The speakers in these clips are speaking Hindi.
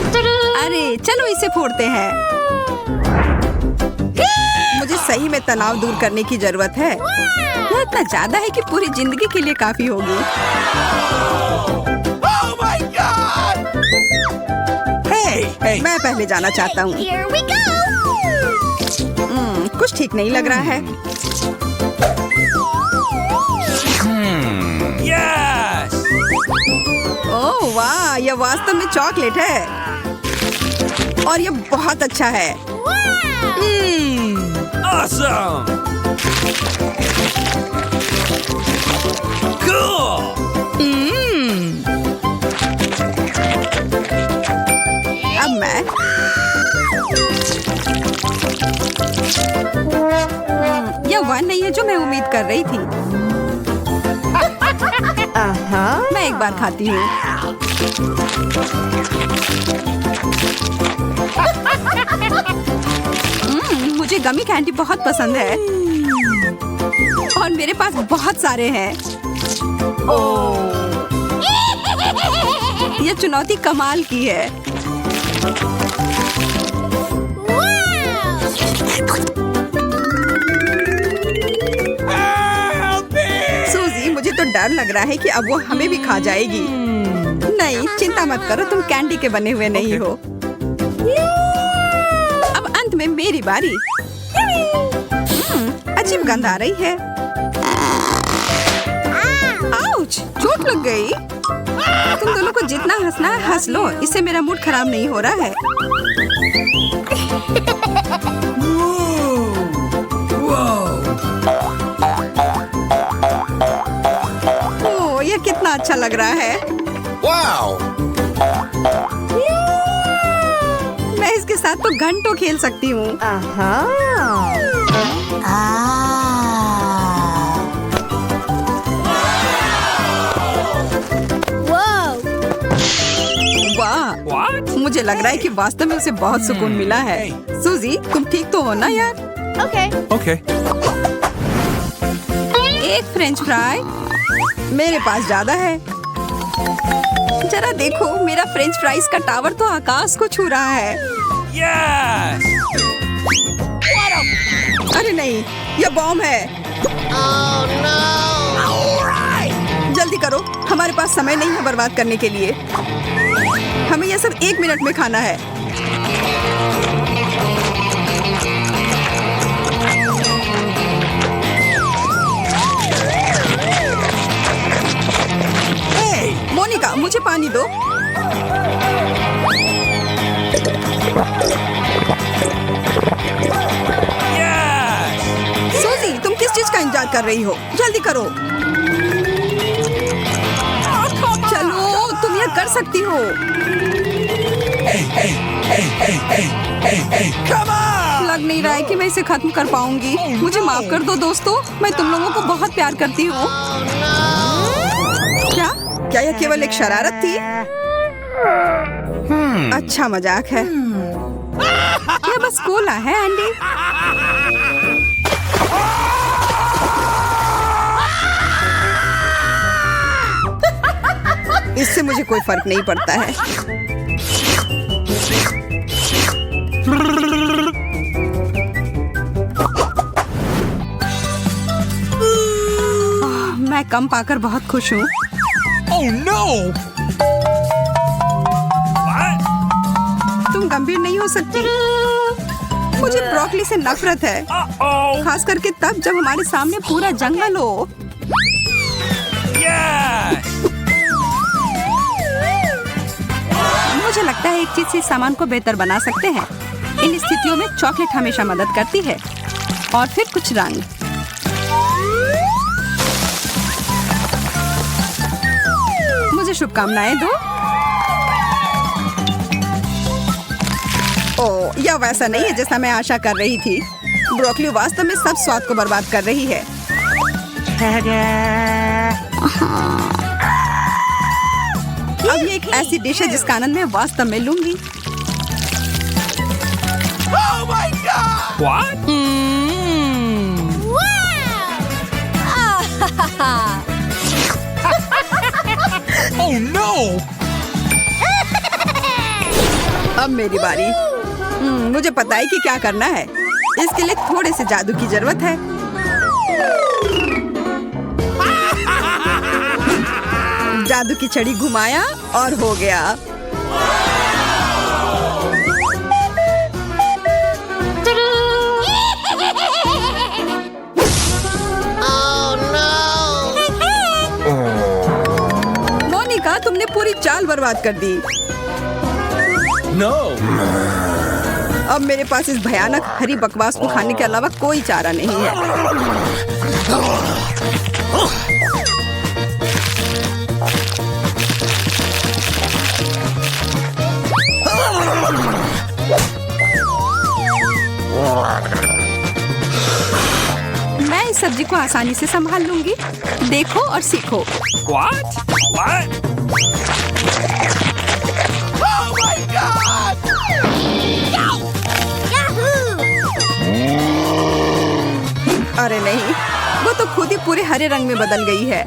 अरे चलो इसे फोड़ते हैं। मुझे सही में तनाव दूर करने की जरूरत है। यह इतना ज्यादा है कि पूरी जिंदगी के लिए काफी होगी। Oh my God! Hey! मैं पहले जाना चाहता हूँ। Here we go! कुछ ठीक नहीं लग रहा है। Yes! ओह वाह, यह वास्तव में चॉकलेट है और यह बहुत अच्छा है। Awesome! Cool! अब मैं यह वह नहीं है जो मैं उम्मीद कर रही थी। मैं एक बार खाती हूँ। मुझे गमी कैंडी बहुत पसंद है और मेरे पास बहुत सारे हैं। यह चुनौती कमाल की है। सूजी, मुझे तो डर लग रहा है कि अब वो हमें भी खा जाएगी। नहीं, चिंता मत करो, तुम कैंडी के बने हुए नहीं हो। अब अंत में मेरी बारी। अजीब गंध आ रही है। आउच, चोट लग गई। तुम दोनों को जितना हंसना है हंस लो, इससे मेरा मूड खराब नहीं हो रहा है। ओह, ये कितना अच्छा लग रहा है। Wow! मैं इसके साथ तो घंटों खेल सकती हूँ। Whoa! वाह, What? मुझे लग रहा है कि वास्तव में उसे बहुत सुकून मिला है। सूजी, तुम ठीक तो हो ना यार? Okay. Okay. एक फ्रेंच फ्राई मेरे पास ज्यादा है। जरा देखो, मेरा फ्रेंच फ्राइज का टावर तो आकाश को छू रहा है। Yes! अरे नहीं, यह बॉम्ब है। Oh no! जल्दी करो, हमारे पास समय नहीं है बर्बाद करने के लिए। हमें यह सब 1 मिनट में खाना है। मोनिका, मुझे पानी दो। Yes! सूजी, तुम किस चीज का इंतजार कर रही हो? जल्दी करो। चलो, तुम यह कर सकती हो। Come on! लग नहीं रहा है कि मैं इसे खत्म कर पाऊंगी। मुझे माफ कर दो दोस्तों, मैं तुम लोगों को बहुत प्यार करती हूँ। क्या यह केवल एक शरारत थी? अच्छा मजाक है। यह बस कोला है एंडी। इससे मुझे कोई फर्क नहीं पड़ता है। मैं कम पाकर बहुत खुश हूँ। Oh no! What? तुम गंभीर नहीं हो सकती। मुझे ब्रोकली से नफरत है, Uh-oh! खास करके तब जब हमारे सामने पूरा जंगल हो। Yes! मुझे लगता है एक चीज से इस सामान को बेहतर बना सकते हैं। इन स्थितियों में चॉकलेट हमेशा मदद करती है। और फिर कुछ रंग। मुझे शुभकामनाएं दो। ओह, यह वैसा नहीं है जैसा मैं आशा कर रही थी। ब्रोकली वास्तव में सब स्वाद को बर्बाद कर रही है। अब ये एक ऐसी डिश है जिसका आनंद मैं वास्तव में लूंगी। Oh my God! What? Oh no! अब मेरी बारी। मुझे पता है कि क्या करना है। इसके लिए थोड़े से जादू की जरूरत है। जादू की छड़ी घुमाया और हो गया। मोनिका, तुमने पूरी चाल बर्बाद कर दी। No. अब मेरे पास इस भयानक हरी बकवास को खाने के अलावा कोई चारा नहीं है। मैं इस सब्जी को आसानी से संभाल लूंगी। देखो और सीखो। What? What? Oh my God! अरे नहीं, वो तो खुद ही पूरे हरे रंग में बदल गई है।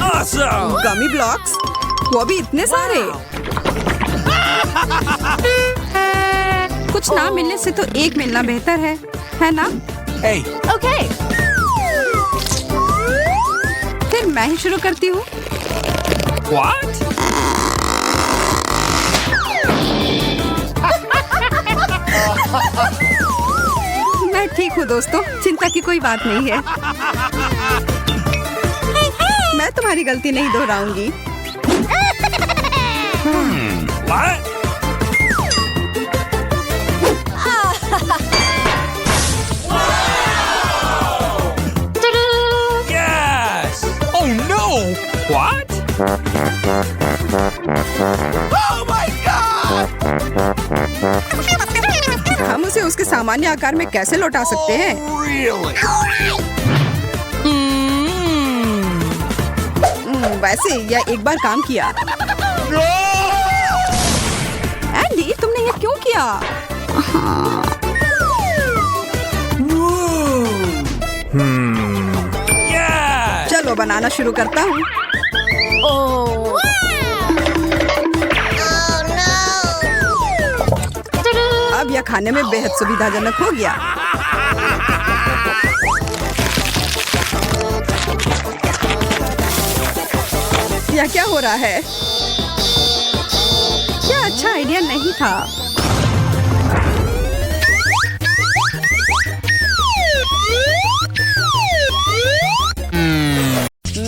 Awesome! गमी ब्लॉक्स, वो भी इतने सारे। कुछ ना मिलने से तो एक मिलना बेहतर है ना? Hey, Okay. फिर मैं ही शुरू करती हूँ। what? मैं ठीक हूँ दोस्तों, चिंता की कोई बात नहीं है। मैं तुम्हारी गलती नहीं दोहराऊंगी। What? Yes! Oh no! What? Oh my God! हम उसे उसके सामान्य आकार में कैसे लौटा सकते हैं? Really? वैसे यह एक बार काम किया। एंडी, तुमने यह क्यों किया? Yes! चलो बनाना शुरू करता हूँ। Oh. अब यह खाने में बेहद सुविधाजनक हो गया। यह क्या हो रहा है? क्या अच्छा आइडिया नहीं था।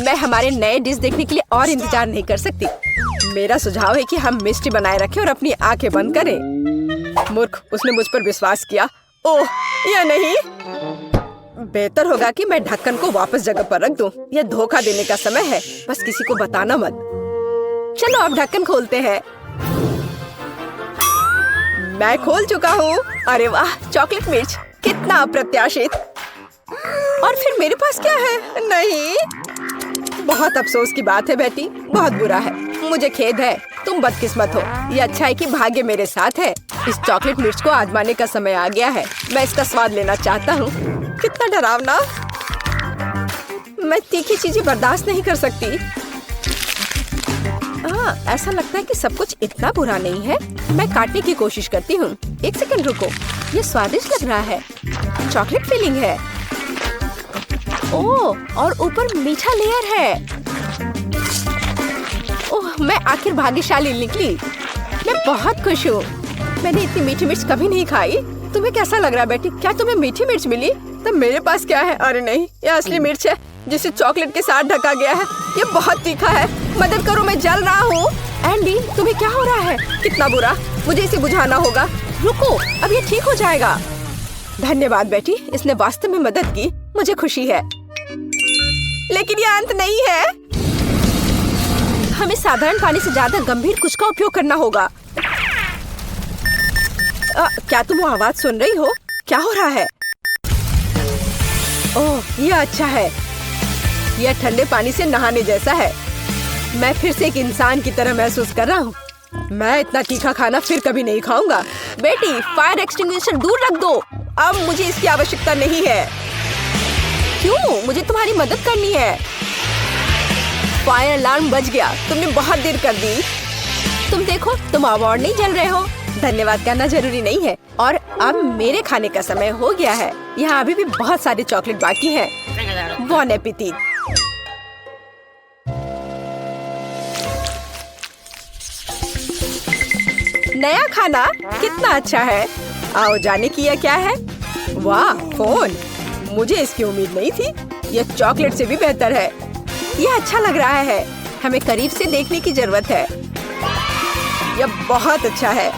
मैं हमारे नए डिश देखने के लिए और इंतजार नहीं कर सकती। मेरा सुझाव है कि हम मिस्टी बनाए रखें और अपनी आंखें बंद करें। मूर्ख, उसने मुझ पर विश्वास किया। ओह, या नहीं। बेहतर होगा कि मैं ढक्कन को वापस जगह पर रख दूं। यह धोखा देने का समय है। बस किसी को बताना मत। चलो अब ढक्कन खोलते हैं। मैं खोल चुका हूँ। अरे वाह, चॉकलेट मिर्च, कितना अप्रत्याशित। और फिर मेरे पास क्या है? नहीं, बहुत अफसोस की बात है बेटी, बहुत बुरा है। मुझे खेद है, तुम बदकिस्मत हो। ये अच्छा है कि भाग्य मेरे साथ है। इस चॉकलेट मिर्च को आजमाने का समय आ गया है। मैं इसका स्वाद लेना चाहता हूँ। कितना डरावना। मैं तीखी चीजें बर्दाश्त नहीं कर सकती। ऐसा लगता है कि सब कुछ इतना बुरा नहीं है। मैं काटने की कोशिश करती हूँ। एक सेकंड रुको, ये स्वादिष्ट लग रहा है। चॉकलेट फिलिंग है। ओह, और ऊपर मीठा लेयर है। ओह, मैं आखिर भाग्यशाली निकली। मैं बहुत खुश हूँ। मैंने इतनी मीठी मिर्च कभी नहीं खाई। तुम्हें कैसा लग रहा है बेटी? क्या तुम्हें मीठी मिर्च मिली? तो मेरे पास क्या है? अरे नहीं, ये असली मिर्च है जिसे चॉकलेट के साथ ढका गया है। ये बहुत तीखा है। मदद करो, मैं जल रहा हूँ। एंडी, तुम्हें क्या हो रहा है? कितना बुरा। मुझे इसे बुझाना होगा। रुको, अब ये ठीक हो जाएगा। धन्यवाद बेटी, इसने वास्तव में मदद की। मुझे खुशी है। लेकिन ये अंत नहीं है। हमें साधारण पानी से ज्यादा गंभीर कुछ का उपयोग करना होगा। क्या तुम वो आवाज सुन रही हो? क्या हो रहा है? ओह, ये अच्छा है। यह ठंडे पानी से नहाने जैसा है। मैं फिर से एक इंसान की तरह महसूस कर रहा हूँ। मैं इतना तीखा खाना फिर कभी नहीं खाऊंगा। बेटी, फायर एक्सटिंग्विशर दूर रख दो। अब मुझे इसकी आवश्यकता नहीं है। क्यों? मुझे तुम्हारी मदद करनी है। फायर अलार्म बज गया। तुमने बहुत देर कर दी। तुम देखो, तुम अवार्ड नहीं जल रहे हो। धन्यवाद करना जरूरी नहीं है। और अब मेरे खाने का समय हो गया है। यहाँ अभी भी बहुत सारे चॉकलेट बाकी हैं। बॉन एपेटिट। नया खाना कितना अच्छा है। आओ जाने की यह क्या है। वाह, फोन। मुझे इसकी उम्मीद नहीं थी। यह चॉकलेट से भी बेहतर है। यह अच्छा लग रहा है। हमें करीब से देखने की जरूरत है। यह बहुत अच्छा है।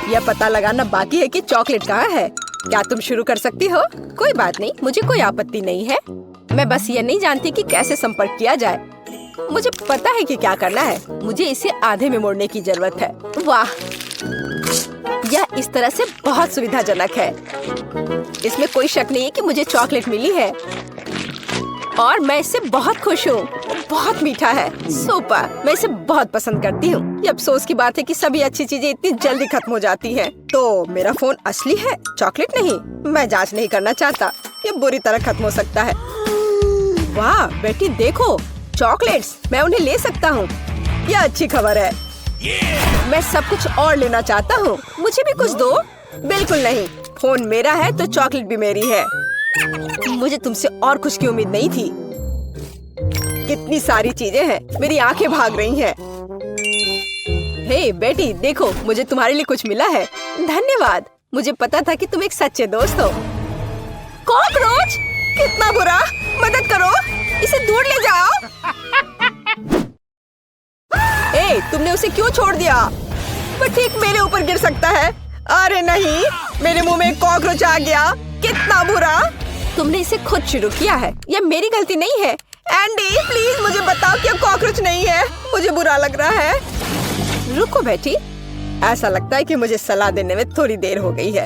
यह पता लगाना बाकी है कि चॉकलेट कहाँ है। क्या तुम शुरू कर सकती हो? कोई बात नहीं, मुझे कोई आपत्ति नहीं है। मैं बस ये नहीं जानती कि कैसे संपर्क किया जाए। मुझे पता है कि क्या करना है। मुझे इसे आधे में मोड़ने की जरूरत है। वाह, यह इस तरह से बहुत सुविधाजनक है। इसमें कोई शक नहीं है कि मुझे चॉकलेट मिली है और मैं इससे बहुत खुश हूँ। बहुत मीठा है। सुपर, मैं इसे बहुत पसंद करती हूँ। ये अफसोस की बात है कि सभी अच्छी चीजें इतनी जल्दी खत्म हो जाती हैं। तो मेरा फोन असली है, चॉकलेट नहीं। मैं जांच नहीं करना चाहता। ये बुरी तरह खत्म हो सकता है। वाह बेटी, देखो चॉकलेट्स। मैं उन्हें ले सकता हूँ। यह अच्छी खबर है। मैं सब कुछ और लेना चाहता हूँ। मुझे भी कुछ दो। बिल्कुल नहीं, फोन मेरा है तो चॉकलेट भी मेरी है। मुझे तुमसे और कुछ की उम्मीद नहीं थी। कितनी सारी चीजें हैं, मेरी आंखें भाग रही हैं। हे बेटी, देखो मुझे तुम्हारे लिए कुछ मिला है। धन्यवाद। मुझे पता था कि तुम एक सच्चे दोस्त हो। कॉकरोच, कितना बुरा। मदद करो, इसे दूर ले जाओ। ए, तुमने उसे क्यों छोड़ दिया? वो ठीक मेरे ऊपर गिर सकता है। अरे नहीं, मेरे मुंह में एक कॉकरोच आ गया। कितना बुरा। तुमने इसे खुद शुरू किया है। यह मेरी गलती नहीं है। एंडी, प्लीज मुझे बताओ कि कॉकरोच नहीं है। मुझे बुरा लग रहा है। रुको बेटी, ऐसा लगता है कि मुझे सलाह देने में थोड़ी देर हो गई है।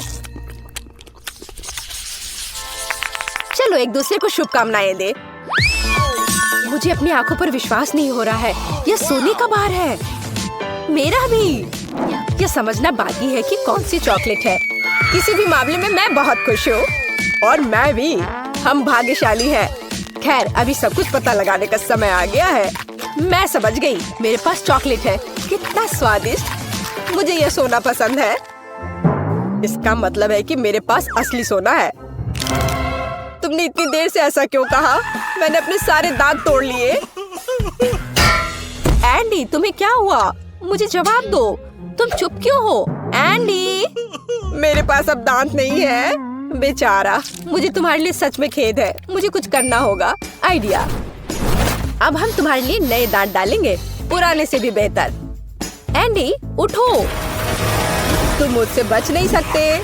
चलो एक दूसरे को शुभकामनाएं दे। मुझे अपनी आंखों पर विश्वास नहीं हो रहा है। यह सोने का बार है। मेरा भी। यह समझना बाकी है कि कौन सी चॉकलेट है। किसी भी मामले में मैं बहुत खुश हूँ। और मैं भी। हम भाग्यशाली हैं। खैर, अभी सब कुछ पता लगाने का समय आ गया है। मैं समझ गई। मेरे पास चॉकलेट है। कितना स्वादिष्ट। मुझे यह सोना पसंद है। इसका मतलब है कि मेरे पास असली सोना है। तुमने इतनी देर से ऐसा क्यों कहा? मैंने अपने सारे दांत तोड़ लिए। एंडी, तुम्हें क्या हुआ? मुझे जवाब दो। तुम चुप क्यों हो? एंडी, मेरे पास अब दांत नहीं है। बेचारा, मुझे तुम्हारे लिए सच में खेद है। मुझे कुछ करना होगा। आइडिया। अब हम तुम्हारे लिए नए दांत डालेंगे, पुराने से भी बेहतर। एंडी, उठो। तुम मुझसे बच नहीं सकते।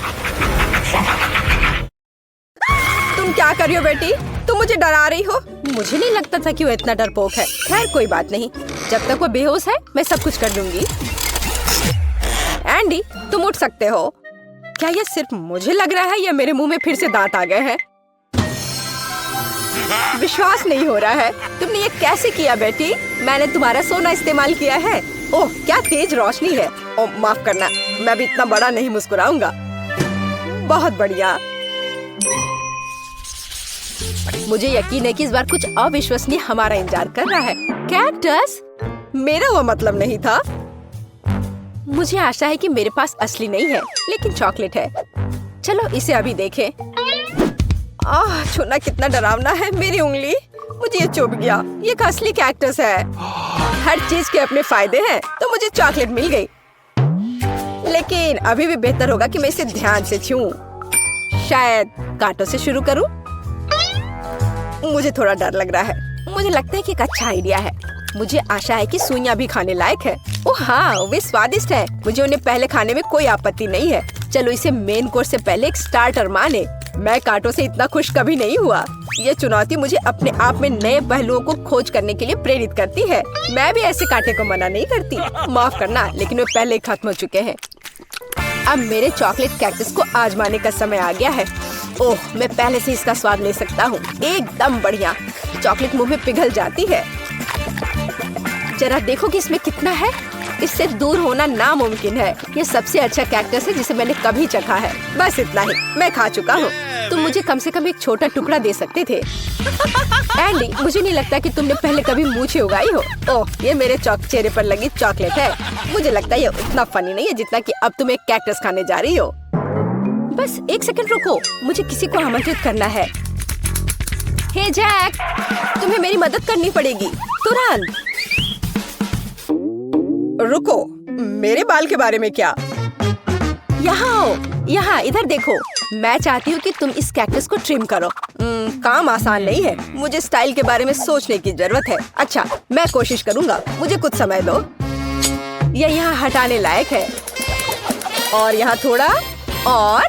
तुम क्या कर रही हो बेटी? तुम मुझे डरा रही हो। मुझे नहीं लगता था कि वो इतना डरपोक है। खैर कोई बात नहीं, जब तक वो बेहोश है मैं सब कुछ कर दूंगी। एंडी, तुम उठ सकते हो। क्या यह सिर्फ मुझे लग रहा है या मेरे मुंह में फिर से दांत आ गए हैं? विश्वास नहीं हो रहा है। तुमने ये कैसे किया बेटी? मैंने तुम्हारा सोना इस्तेमाल किया है। ओह, क्या तेज रोशनी है। ओह, माफ करना, मैं भी इतना बड़ा नहीं मुस्कुराऊंगा। बहुत बढ़िया। मुझे यकीन है कि इस बार कुछ अविश्वसनीय हमारा इंतजार कर रहा है। कैक्टस? मेरा वो मतलब नहीं था। मुझे आशा है कि मेरे पास असली नहीं है, लेकिन चॉकलेट है। चलो इसे अभी देखें। छूना कितना डरावना है। मेरी उंगली, मुझे ये चुभ गया। ये असली कैक्टस है। हर चीज के अपने फायदे हैं, तो मुझे चॉकलेट मिल गई। लेकिन अभी भी बेहतर होगा कि मैं इसे ध्यान से छूऊं। शायद कांटों से शुरू करूं। मुझे थोड़ा डर लग रहा है। मुझे लगता है कि एक अच्छा आइडिया है। मुझे आशा है कि सुइयां भी खाने लायक है। ओह हाँ, वे स्वादिष्ट है। मुझे उन्हें पहले खाने में कोई आपत्ति नहीं है। चलो इसे मेन कोर्स से पहले एक स्टार्टर माने। मैं कांटों से इतना खुश कभी नहीं हुआ। ये चुनौती मुझे अपने आप में नए पहलुओं को खोज करने के लिए प्रेरित करती है। मैं भी ऐसे कांटे को मना नहीं करती। माफ करना, लेकिन वे पहले ही खत्म हो चुके हैं। अब मेरे चॉकलेट कैक्टस को आजमाने का समय आ गया है। ओह, मैं पहले से इसका स्वाद ले सकता हूँ। एकदम बढ़िया। चॉकलेट मुंह में पिघल जाती है। जरा देखो कि इसमें कितना है। इससे दूर होना नामुमकिन है। ये सबसे अच्छा कैक्टस है जिसे मैंने कभी चखा है। बस इतना ही, मैं खा चुका हूँ। तुम मुझे कम से कम एक छोटा टुकड़ा दे सकते थे। एंडी, मुझे नहीं लगता कि तुमने पहले कभी मूछें उगाई हो। ओह, ये मेरे चेहरे पर लगी चॉकलेट है। मुझे लगता है ये उतना फनी नहीं है जितना कि अब तुम एक कैक्टस खाने जा रही हो। बस एक सेकंड रुको, मुझे किसी को आमंत्रित करना है। हे जैक, तुम्हें मेरी मदद करनी पड़ेगी तुरंत। रुको, मेरे बाल के बारे में क्या? यहाँ आओ, यहाँ इधर देखो। मैं चाहती हूँ कि तुम इस कैक्टस को ट्रिम करो। काम आसान नहीं है, मुझे स्टाइल के बारे में सोचने की जरूरत है। अच्छा, मैं कोशिश करूँगा, मुझे कुछ समय दो। यह यहाँ हटाने लायक है और यहाँ थोड़ा और।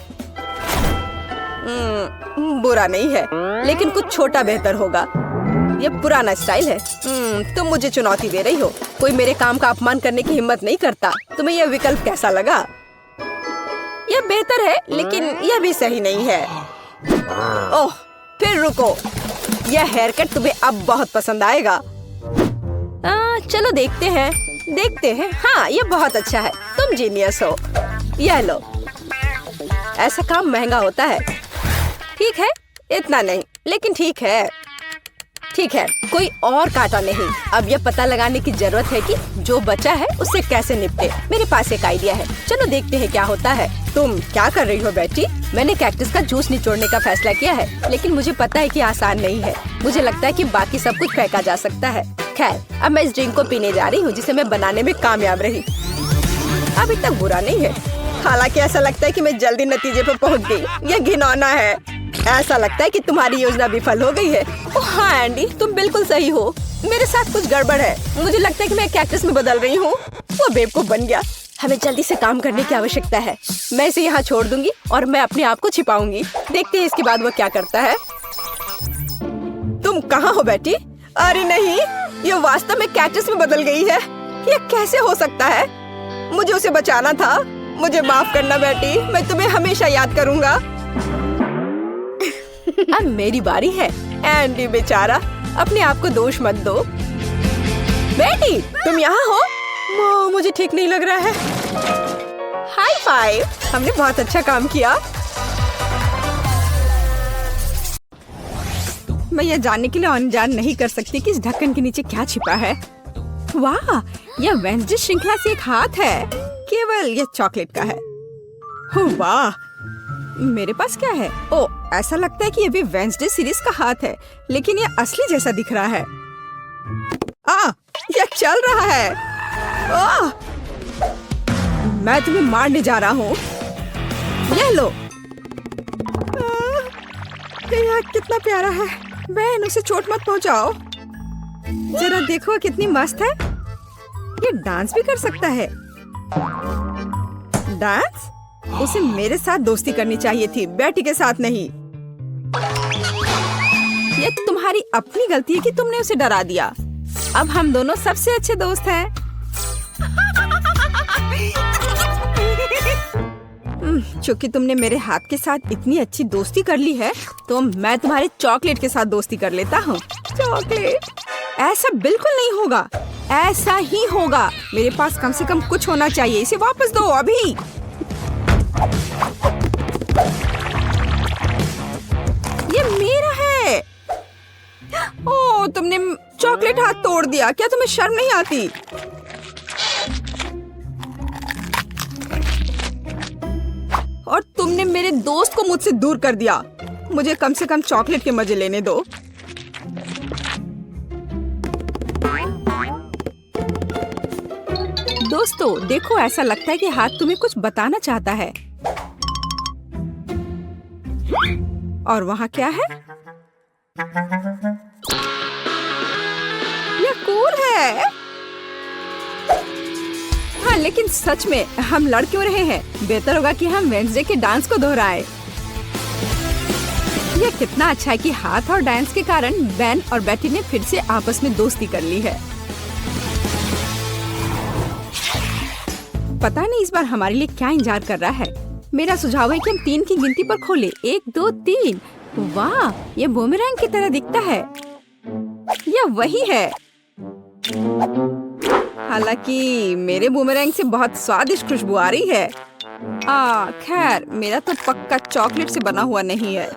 बुरा नहीं है, लेकिन कुछ छोटा बेहतर होगा। ये पुराना स्टाइल है। तुम मुझे चुनौती दे रही हो। कोई मेरे काम का अपमान करने की हिम्मत नहीं करता। तुम्हें यह विकल्प कैसा लगा? यह बेहतर है, लेकिन यह भी सही नहीं है। ओह, फिर रुको, यह हेयर कट तुम्हें अब बहुत पसंद आएगा। चलो देखते हैं। हाँ, यह बहुत अच्छा है। तुम जीनियस हो। यह लो। ऐसा काम महंगा होता है। ठीक है, इतना नहीं, लेकिन ठीक है, कोई और कांटा नहीं। अब यह पता लगाने की जरूरत है कि जो बचा है उससे कैसे निपटे। मेरे पास एक आइडिया है, चलो देखते हैं क्या होता है। तुम क्या कर रही हो बेटी? मैंने कैक्टस का जूस निचोड़ने का फैसला किया है, लेकिन मुझे पता है कि आसान नहीं है। मुझे लगता है कि बाकी सब कुछ फेंका जा सकता है। खैर, अब मैं इस ड्रिंक को पीने जा रही हूँ जिसे मैं बनाने में कामयाब रही। अभी तक बुरा नहीं है, हालांकि ऐसा लगता है कि मैं जल्दी नतीजे पर पहुँच गई। यह घिनौना है। ऐसा लगता है कि तुम्हारी योजना विफल हो गई है। ओह हाँ एंडी, तुम बिल्कुल सही हो। मेरे साथ कुछ गड़बड़ है। मुझे लगता है कि मैं कैक्टस में बदल रही हूँ। वो बेवकूफ बन गया। हमें जल्दी से काम करने की आवश्यकता है। मैं इसे यहाँ छोड़ दूंगी और मैं अपने आप को छिपाऊंगी। देखते हैं इसके बाद वो क्या करता है। तुम कहाँ हो बेटी? अरे नहीं, ये वास्तव में कैक्टस में बदल गई है। ये कैसे हो सकता है? मुझे उसे बचाना था। मुझे माफ करना बेटी, मैं तुम्हें हमेशा याद करूँगा। अब मेरी बारी है। एंडी बेचारा, अपने आप को दोष मत दो। बेटी, तुम यहाँ हो? मुझे ठीक नहीं लग रहा है। हाई फाइव, हमने बहुत अच्छा काम किया। मैं यह जानने के लिए अनजान नहीं कर सकती कि इस ढक्कन के नीचे क्या छिपा है। वाह, यह वेंसडे श्रृंखला से एक हाथ है। केवल यह चॉकलेट का है। वाह, मेरे पास क्या है? ओ, ऐसा लगता है कि ये भी वेंसडे सीरीज का हाथ है, लेकिन ये असली जैसा दिख रहा है। ये चल रहा है। मैं तुम्हें मारने जा रहा हूँ। यह लो। यह कितना प्यारा है। बहन, उसे चोट मत पहुँचाओ। जरा देखो कितनी मस्त है। ये डांस भी कर सकता है। डांस? उसे मेरे साथ दोस्ती करनी चाहिए थी, बेटी के साथ नहीं। ये तुम्हारी अपनी गलती है कि तुमने उसे डरा दिया। अब हम दोनों सबसे अच्छे दोस्त हैं। चूंकि तुमने मेरे हाथ के साथ इतनी अच्छी दोस्ती कर ली है, तो मैं तुम्हारे चॉकलेट के साथ दोस्ती कर लेता हूँ। चॉकलेट? ऐसा बिल्कुल नहीं होगा। ऐसा ही होगा। मेरे पास कम से कम कुछ होना चाहिए। इसे वापस दो अभी। ये मेरा है। ओह, तुमने चॉकलेट हाथ तोड़ दिया। क्या तुम्हें शर्म नहीं आती? और तुमने मेरे दोस्त को मुझसे दूर कर दिया। मुझे कम से कम चॉकलेट के मजे लेने दो। दोस्तों, देखो, ऐसा लगता है कि हाथ तुम्हें कुछ बताना चाहता है। और वहाँ क्या है? यह कूल है। हाँ, लेकिन सच में हम लड़ क्यों रहे हैं? बेहतर होगा कि हम वेंसडे के डांस को दोहराएं। यह कितना अच्छा है कि हाथ और डांस के कारण बेन और बेटी ने फिर से आपस में दोस्ती कर ली है। पता नहीं इस बार हमारे लिए क्या इंतजार कर रहा है। मेरा सुझाव है कि हम 3 की गिनती पर खोलें। 1, 2, 3। वाह, ये बूमेरैंग की तरह दिखता है। यह वही है। हालांकि मेरे बूमेरैंग से बहुत स्वादिष्ट खुशबू आ रही है। खैर मेरा तो पक्का चॉकलेट से बना हुआ नहीं है।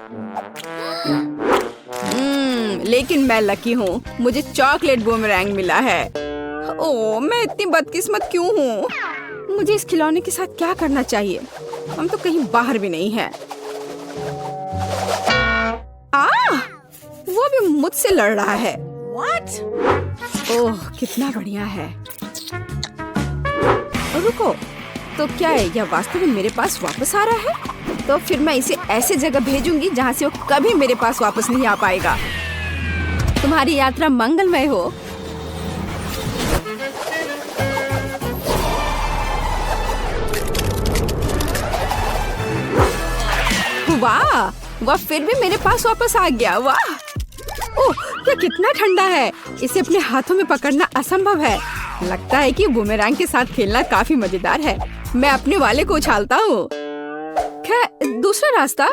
लेकिन मैं लकी हूँ, मुझे चॉकलेट बूमरैंग मिला है। ओह, मैं इतनी बदकिस्मत क्यों हूँ? मुझे इस खिलौने के साथ क्या करना चाहिए? हम तो कहीं बाहर भी नहीं हैं। वो भी मुझसे लड़ रहा है। What? ओह, कितना बढ़िया है। रुको, तो क्या है, यह वास्तव में मेरे पास वापस आ रहा है? तो फिर मैं इसे ऐसे जगह भेजूंगी जहाँ से वो कभी मेरे पास वापस नहीं आ पाएगा। तुम्हारी यात्रा मंगलमय हो। वाह, वह फिर भी मेरे पास वापस आ गया। वाह, ओह, यह कितना ठंडा है। इसे अपने हाथों में पकड़ना असंभव है। लगता है कि बूमेरैंग के साथ खेलना काफी मजेदार है। मैं अपने वाले को उछालता हूँ। खैर, दूसरा रास्ता।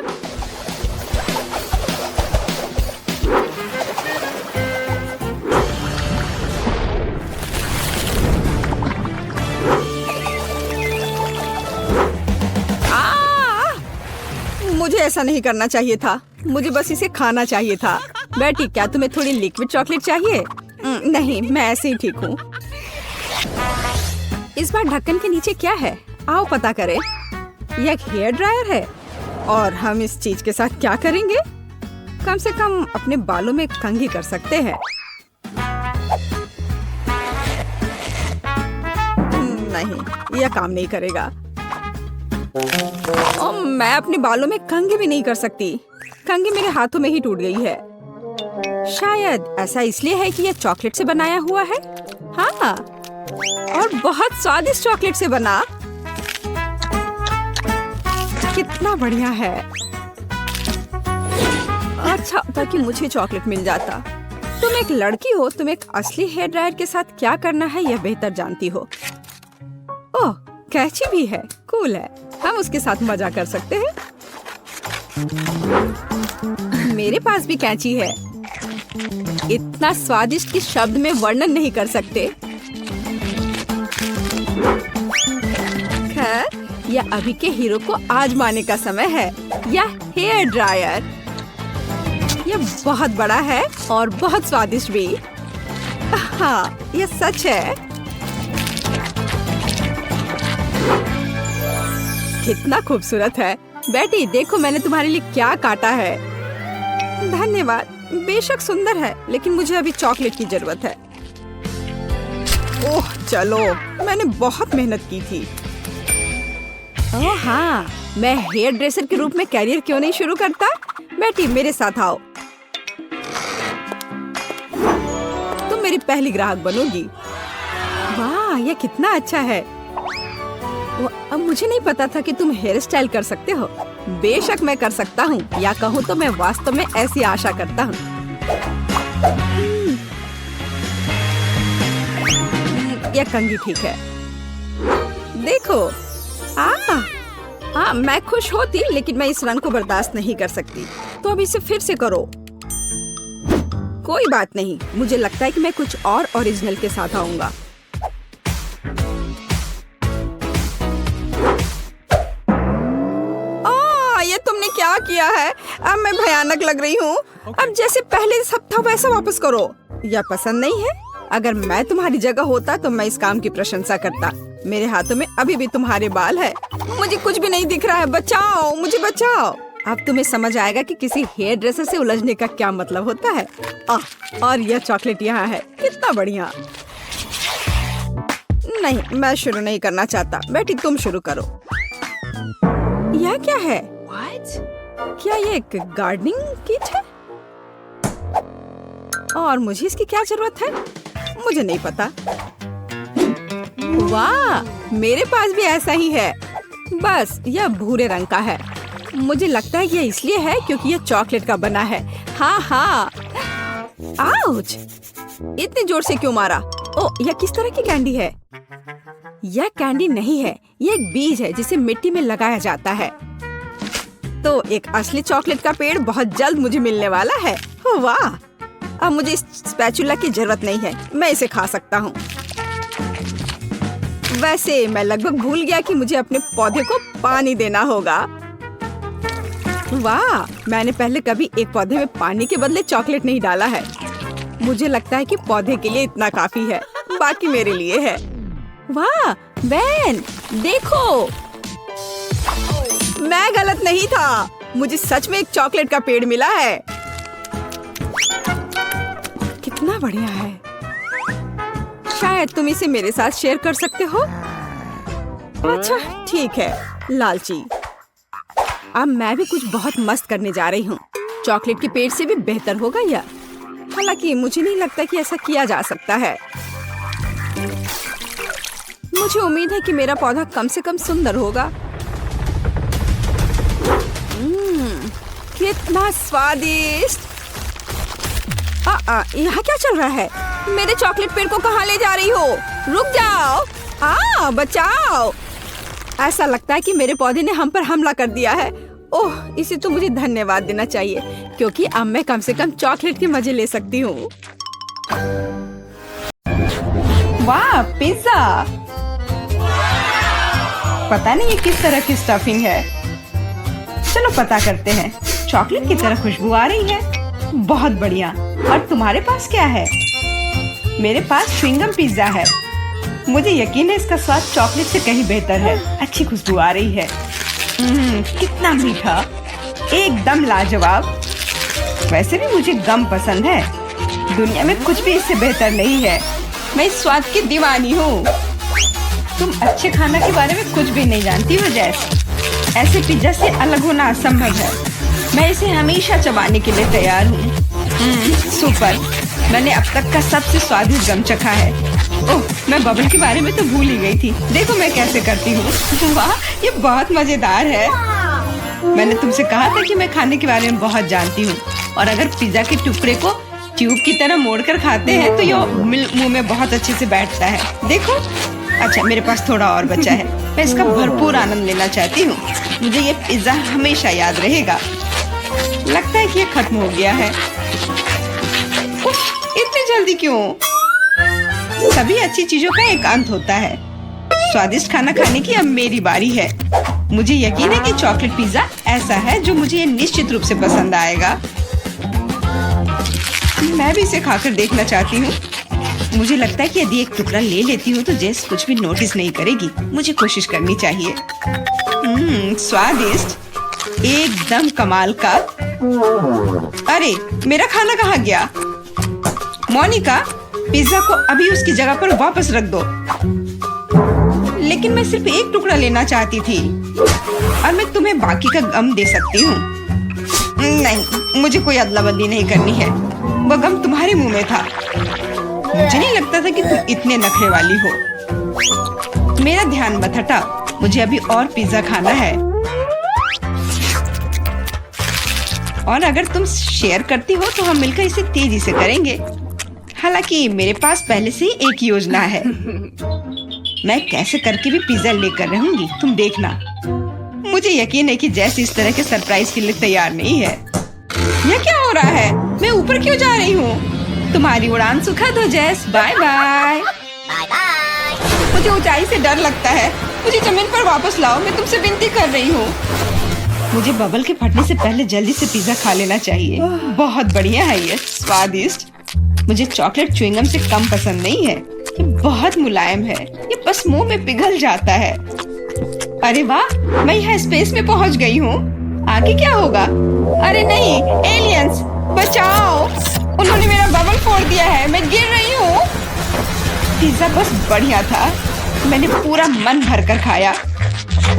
मुझे ऐसा नहीं करना चाहिए था। मुझे बस इसे खाना चाहिए था। बेटी, क्या तुम्हें थोड़ी लिक्विड चॉकलेट चाहिए? नहीं, मैं ऐसे ही ठीक हूँ। इस बार ढक्कन के नीचे क्या है? आओ पता करें। यह एक हेयर ड्रायर है और हम इस चीज के साथ क्या करेंगे? कम से कम अपने बालों में कंघी कर सकते हैं। नहीं, यह काम नहीं करेगा। मैं अपने बालों में कंघी भी नहीं कर सकती। कंघी मेरे हाथों में ही टूट गई है। शायद ऐसा इसलिए है कि यह चॉकलेट से बनाया हुआ है। हाँ, और बहुत स्वादिष्ट चॉकलेट से बना। कितना बढ़िया है। अच्छा था कि मुझे चॉकलेट मिल जाता। तुम एक लड़की हो, तुम एक असली हेयर ड्रायर के साथ क्या करना है यह बेहतर जानती हो। ओह, कैची भी है, कूल है। हम उसके साथ मजा कर सकते हैं। मेरे पास भी कैंची है। इतना स्वादिष्ट कि शब्द में वर्णन नहीं कर सकते। खैर, यह अभी के हीरो को आजमाने का समय है। यह हेयर ड्रायर, यह बहुत बड़ा है और बहुत स्वादिष्ट भी। हाँ, यह सच है। कितना खूबसूरत है। बेटी, देखो मैंने तुम्हारे लिए क्या काटा है। धन्यवाद। बेशक सुंदर है, लेकिन मुझे अभी चॉकलेट की जरूरत है। ओह चलो, मैंने बहुत मेहनत की थी। ओह हाँ, मैं हेयर ड्रेसर के रूप में कैरियर क्यों नहीं शुरू करता? बेटी, मेरे साथ आओ। तुम मेरी पहली ग्राहक बनोगी। वाह, यह कितना अच्छा है। अब मुझे नहीं पता था कि तुम हेयर स्टाइल कर सकते हो। बेशक मैं कर सकता हूँ, या कहूँ तो मैं वास्तव में ऐसी आशा करता हूँ। यह कंघी ठीक है। देखो, मैं खुश होती, लेकिन मैं इस रंग को बर्दाश्त नहीं कर सकती। तो अब इसे फिर से करो। कोई बात नहीं, मुझे लगता है कि मैं कुछ और ओरिजिनल के साथ आऊंगा। ये तुमने क्या किया है? अब मैं भयानक लग रही हूँ। अब जैसे पहले सब था वैसा वापस करो। यह पसंद नहीं है? अगर मैं तुम्हारी जगह होता तो मैं इस काम की प्रशंसा करता। मेरे हाथों में अभी भी तुम्हारे बाल है। मुझे कुछ भी नहीं दिख रहा है। बचाओ, मुझे बचाओ। अब तुम्हें समझ आएगा कि किसी हेयर ड्रेसर से उलझने का क्या मतलब होता है। और यह चॉकलेट यहाँ है। कितना बढ़िया। नहीं, मैं शुरू नहीं करना चाहता। बेटी, तुम शुरू करो। यह क्या है? क्या ये एक गार्डनिंग किट है? और मुझे इसकी क्या जरूरत है? मुझे नहीं पता। वाह, मेरे पास भी ऐसा ही है। बस यह भूरे रंग का है। मुझे लगता है यह इसलिए है क्योंकि यह चॉकलेट का बना है। हाँ। आउच! इतने जोर से क्यों मारा? ओह, यह किस तरह की कैंडी है? यह कैंडी नहीं है, यह एक बीज है जिसे मिट्टी में लगाया जाता है। तो एक असली चॉकलेट का पेड़ बहुत जल्द मुझे मिलने वाला है। वाह! अब मुझे इस स्पैचुला की जरूरत नहीं है। मैं इसे खा सकता हूँ। वैसे मैं लगभग भूल गया कि मुझे अपने पौधे को पानी देना होगा। वाह, मैंने पहले कभी एक पौधे में पानी के बदले चॉकलेट नहीं डाला है। मुझे लगता है कि पौधे के लिए इतना काफी है, बाकी मेरे लिए है। वाह बेन, देखो, मैं गलत नहीं था। मुझे सच में एक चॉकलेट का पेड़ मिला है। कितना बढ़िया है। शायद तुम इसे मेरे साथ शेयर कर सकते हो। अच्छा ठीक है, लालची। अब मैं भी कुछ बहुत मस्त करने जा रही हूँ। चॉकलेट के पेड़ से भी बेहतर होगा यह। हालांकि मुझे नहीं लगता कि ऐसा किया जा सकता है। मुझे उम्मीद है कि मेरा पौधा कम से कम सुंदर होगा। कितना स्वादिष्ट। यहाँ क्या चल रहा है? मेरे चॉकलेट पेड़ को कहाँ ले जा रही हो? रुक जाओ। बचाओ। ऐसा लगता है कि मेरे पौधे ने हम पर हमला कर दिया है। ओह, इसे तो मुझे धन्यवाद देना चाहिए, क्योंकि अब मैं कम से कम चॉकलेट के मजे ले सकती हूँ। वाह, पिज्जा। पता नहीं ये किस तरह की स्टफिंग है। चलो पता करते हैं। चॉकलेट की तरह खुशबू आ रही है। बहुत बढ़िया। और तुम्हारे पास क्या है? मेरे पास च्युइंगम पिज्जा है। मुझे यकीन है इसका स्वाद चॉकलेट से कहीं बेहतर है। अच्छी खुशबू आ रही है। कितना मीठा, एकदम लाजवाब। वैसे भी मुझे गम पसंद है। दुनिया में कुछ भी इससे बेहतर नहीं है। मैं इस स्वाद की दीवानी हूँ। तुम अच्छे खाना के बारे में कुछ भी नहीं जानती हो जैस। ऐसे पिज्जा से अलग होना असंभव है। मैं इसे हमेशा चबाने के लिए तैयार हूँ। सुपर। मैंने अब तक का सबसे स्वादिष्ट गम चखा है। ओह, मैं बबल के बारे में तो भूल ही गई थी। देखो मैं कैसे करती हूँ। वाह, ये बहुत मजेदार है। मैंने तुमसे कहा था कि मैं खाने के बारे में बहुत जानती हूँ। और अगर पिज्जा के टुकड़े को ट्यूब की तरह मोड़कर खाते हैं तो ये मुंह में बहुत अच्छे से बैठता है। देखो। अच्छा, मेरे पास थोड़ा और बचा है। मैं इसका भरपूर आनंद लेना चाहती हूँ। मुझे ये पिज्जा हमेशा याद रहेगा। लगता है कि ये खत्म हो गया है। इतनी जल्दी क्यों? सभी अच्छी चीजों का एक अंत होता है। स्वादिष्ट खाना खाने की अब मेरी बारी है। मुझे यकीन है कि चॉकलेट पिज्जा ऐसा है जो मुझे निश्चित रूप से पसंद आएगा। मैं भी इसे खाकर देखना चाहती हूँ। मुझे लगता है कि यदि एक टुकड़ा ले लेती हूँ तो जेस कुछ भी नोटिस नहीं करेगी। मुझे कोशिश करनी चाहिए। स्वादिष्ट, एकदम कमाल का। अरे, मेरा खाना कहाँ गया? मोनिका, पिज्जा को अभी उसकी जगह पर वापस रख दो। लेकिन मैं सिर्फ एक टुकड़ा लेना चाहती थी और मैं तुम्हें बाकी का गम दे सकती हूँ। नहीं, मुझे कोई अदला बदली नहीं करनी है। वो गम तुम्हारे मुंह में था। मुझे नहीं लगता था कि तुम इतने नखरे वाली हो। मेरा ध्यान मत हटा। मुझे अभी और पिज्जा खाना है। और अगर तुम शेयर करती हो तो हम मिलकर इसे तेजी से करेंगे। हालांकि मेरे पास पहले से ही एक योजना है। मैं कैसे करके भी पिज्जा लेकर रहूंगी, तुम देखना। मुझे यकीन है कि जैसे इस तरह के सरप्राइज के लिए तैयार नहीं है। यह क्या हो रहा है? मैं ऊपर क्यों जा रही हूँ? तुम्हारी उड़ान सुखद हो जैस। Bye bye. मुझे ऊंचाई से डर लगता है। मुझे जमीन पर वापस लाओ। मैं तुमसे विनती कर रही हूँ। मुझे बबल के फटने से पहले जल्दी से पिज्जा खा लेना चाहिए। बहुत बढ़िया है ये, स्वादिष्ट। मुझे चॉकलेट च्युइंगम से कम पसंद नहीं है। ये बहुत मुलायम है। ये बस मुंह में पिघल जाता है। अरे वाह, मैं यहाँ स्पेस में पहुँच गई हूँ। आगे क्या होगा? अरे नहीं, एलियंस बचाओ। उन्होंने मेरा बबल फोड़ दिया है। मैं गिर रही हूँ। पिज्जा बस बढ़िया था। मैंने पूरा मन भर कर खाया।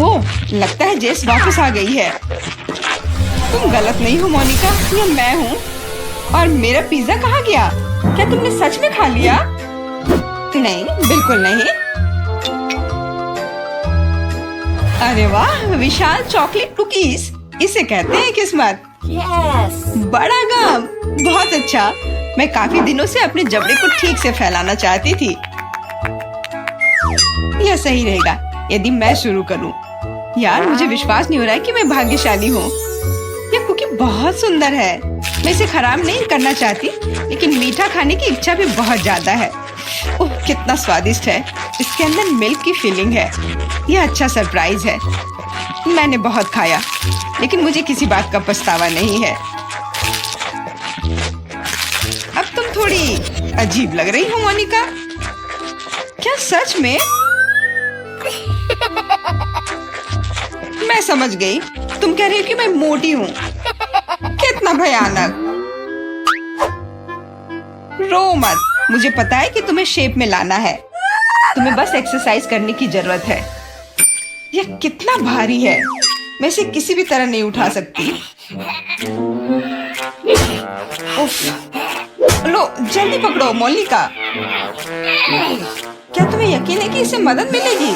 ओह, लगता है जेस वापस आ गई है। तुम गलत नहीं हो मोनिका, ये मैं हूँ। और मेरा पिज्जा कहाँ गया? क्या तुमने सच में खा लिया? नहीं, बिल्कुल नहीं। अरे वाह, विशाल चॉकलेट कुकीज। इसे कहते हैं किस्मत। बड़ा गम, बहुत अच्छा। मैं काफी दिनों से अपने जबड़े को ठीक से फैलाना चाहती थी। यह सही रहेगा यदि मैं शुरू करूं। यार, मुझे विश्वास नहीं हो रहा है कि मैं भाग्यशाली हूँ। यह कुकी बहुत सुंदर है। मैं इसे खराब नहीं करना चाहती, लेकिन मीठा खाने की इच्छा भी बहुत ज्यादा है। ओह, कितना स्वादिष्ट है। इसके अंदर मिल्क की फीलिंग है। यह अच्छा सरप्राइज है। मैंने बहुत खाया, लेकिन मुझे किसी बात का पछतावा नहीं है। अब तुम थोड़ी अजीब लग रही हो मोनिका। क्या सच में? मैं समझ गई, तुम कह रही हो कि मैं मोटी हूँ। कितना भयानक। रो मत, मुझे पता है कि तुम्हें शेप में लाना है। तुम्हें बस एक्सरसाइज करने की जरूरत है। यह कितना भारी है, मैं इसे किसी भी तरह नहीं उठा सकती। उफ। लो जल्दी पकड़ो मोनिका। क्या तुम्हें यकीन है कि इससे मदद मिलेगी?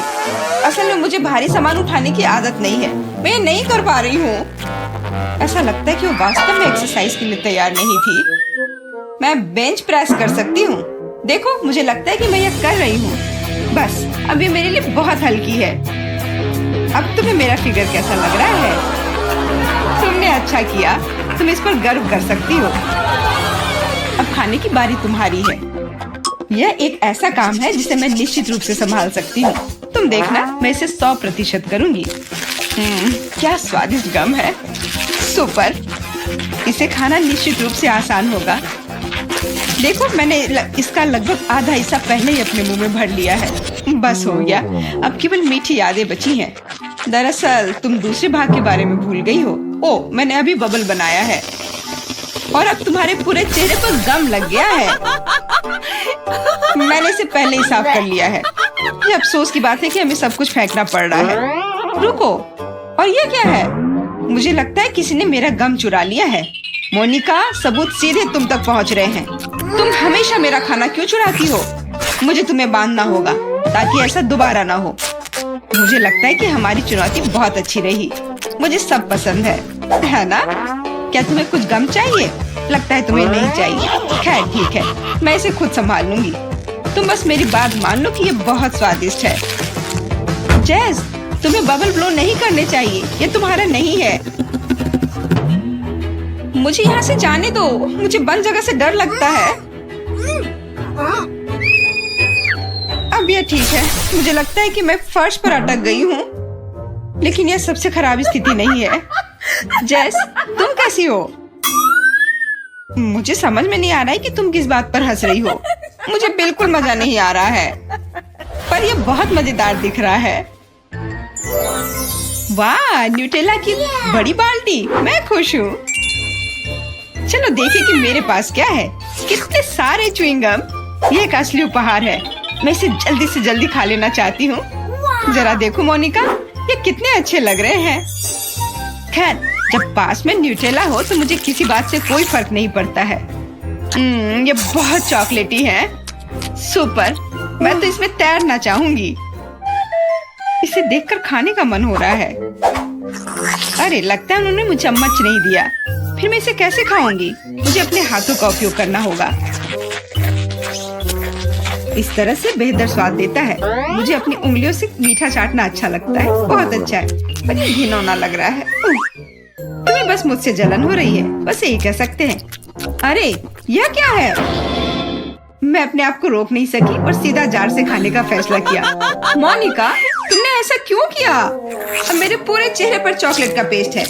असल में मुझे भारी सामान उठाने की आदत नहीं है, मैं नहीं कर पा रही हूँ। ऐसा लगता है कि वो वास्तव में एक्सरसाइज के लिए तैयार नहीं थी। मैं बेंच प्रेस कर सकती हूँ। देखो, मुझे लगता है कि मैं यह कर रही हूँ। बस अब ये मेरे लिए बहुत हल्की है। अब तुम्हें मेरा फिगर कैसा लग रहा है? तुमने अच्छा किया, तुम इस पर गर्व कर सकती हो। अब खाने की बारी तुम्हारी है। यह एक ऐसा काम है जिसे मैं निश्चित रूप से संभाल सकती हूँ। तुम देखना, मैं इसे 100% करूँगी। क्या स्वादिष्ट गम है। सुपर। इसे खाना निश्चित रूप से आसान होगा। देखो, मैंने इसका लगभग आधा हिस्सा पहले ही अपने मुंह में भर लिया है। बस हो गया, अब केवल मीठी यादें बची हैं। दरअसल तुम दूसरे भाग के बारे में भूल गई हो। ओ, मैंने अभी बबल बनाया है और अब तुम्हारे पूरे चेहरे पर गम लग गया है। मैंने इसे पहले ही साफ कर लिया है। ये अफसोस की बात है कि हमें सब कुछ फेंकना पड़ रहा है। रुको, और ये क्या है? मुझे लगता है किसी ने मेरा गम चुरा लिया है। मोनिका, सबूत सीधे तुम तक पहुंच रहे हैं। तुम हमेशा मेरा खाना क्यों चुराती हो? मुझे तुम्हें बांधना होगा ताकि ऐसा दोबारा ना हो। मुझे लगता है कि हमारी चुनौती बहुत अच्छी रही। मुझे सब पसंद है ना? क्या तुम्हें कुछ गम चाहिए? लगता है तुम्हें नहीं चाहिए। खैर ठीक है, मैं इसे खुद संभाल लूंगी। तुम बस मेरी बात मान लो कि ये बहुत स्वादिष्ट है। जैस, तुम्हें बबल ब्लो नहीं करने चाहिए, ये तुम्हारा नहीं है। मुझे यहाँ से जाने दो, मुझे बंद जगह से डर लगता है। अब यह ठीक है। मुझे लगता है कि मैं फर्श पर अटक गई हूँ, लेकिन यह सबसे खराब स्थिति नहीं है। जैस, तुम कैसी हो? मुझे समझ में नहीं आ रहा है कि तुम किस बात पर हंस रही हो। मुझे बिल्कुल मजा नहीं आ रहा है, पर यह बहुत मजेदार दिख रहा है। वाह, न्यूटेला की बड़ी बाल्टी, मैं खुश हूँ। चलो देखें कि मेरे पास क्या है। कितने सारे च्युइंगम। ये एक असली उपहार है। मैं इसे जल्दी से जल्दी खा लेना चाहती हूँ। जरा देखो मोनिका, ये कितने अच्छे लग रहे हैं। खैर, जब पास में न्यूटेला हो तो मुझे किसी बात से कोई फर्क नहीं पड़ता है। ये बहुत चॉकलेटी है। सुपर, मैं तो इसमें तैरना चाहूंगी। इसे देखकर खाने का मन हो रहा है। अरे, लगता है उन्होंने मुझे चम्मच नहीं दिया। फिर मैं इसे कैसे खाऊंगी? मुझे अपने हाथों का उपयोग करना होगा। इस तरह से बेहतर स्वाद देता है। मुझे अपनी उंगलियों से मीठा चाटना अच्छा लगता है। बहुत अच्छा है, पर ये घिनौना लग रहा है। तुम्हें बस मुझसे जलन हो रही है, बस यही कह सकते हैं। अरे, यह क्या है? मैं अपने आप को रोक नहीं सकी और सीधा जार से खाने का फैसला किया। मोनिका, तुमने ऐसा क्यों किया? अब मेरे पूरे चेहरे पर चॉकलेट का पेस्ट है।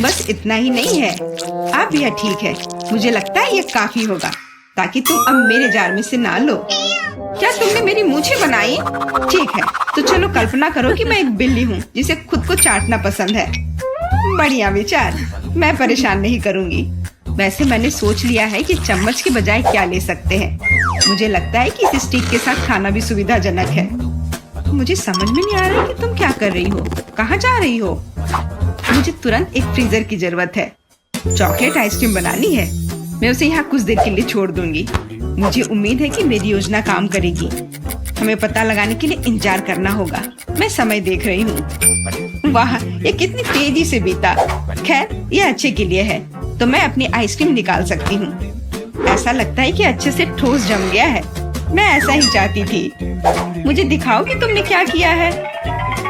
बस इतना ही नहीं है, अब यह ठीक है। मुझे लगता है यह काफी होगा ताकि तुम अब मेरे जार में से ना लो। क्या तुमने मेरी मूछें बनाई? ठीक है, तो चलो कल्पना करो कि मैं एक बिल्ली हूँ जिसे खुद को चाटना पसंद है। बढ़िया विचार, मैं परेशान नहीं करूँगी। वैसे मैंने सोच लिया है कि चम्मच के बजाय क्या ले सकते हैं। मुझे लगता है कि इस स्टिक के साथ खाना भी सुविधाजनक है। मुझे समझ में नहीं आ रहा है कि तुम क्या कर रही हो, कहाँ जा रही हो? मुझे तुरंत एक फ्रीजर की जरूरत है। चॉकलेट आइसक्रीम बनानी है। मैं उसे यहाँ कुछ देर के लिए छोड़ दूंगी। मुझे उम्मीद है कि मेरी योजना काम करेगी। हमें पता लगाने के लिए इंतजार करना होगा। मैं समय देख रही हूँ। वाह, ये कितनी तेजी से बीता। खैर, ये अच्छे के लिए है, तो मैं अपनी आइसक्रीम निकाल सकती हूँ। ऐसा लगता है कि अच्छे से ठोस जम गया है। मैं ऐसा ही चाहती थी। मुझे दिखाओ कि तुमने क्या किया है।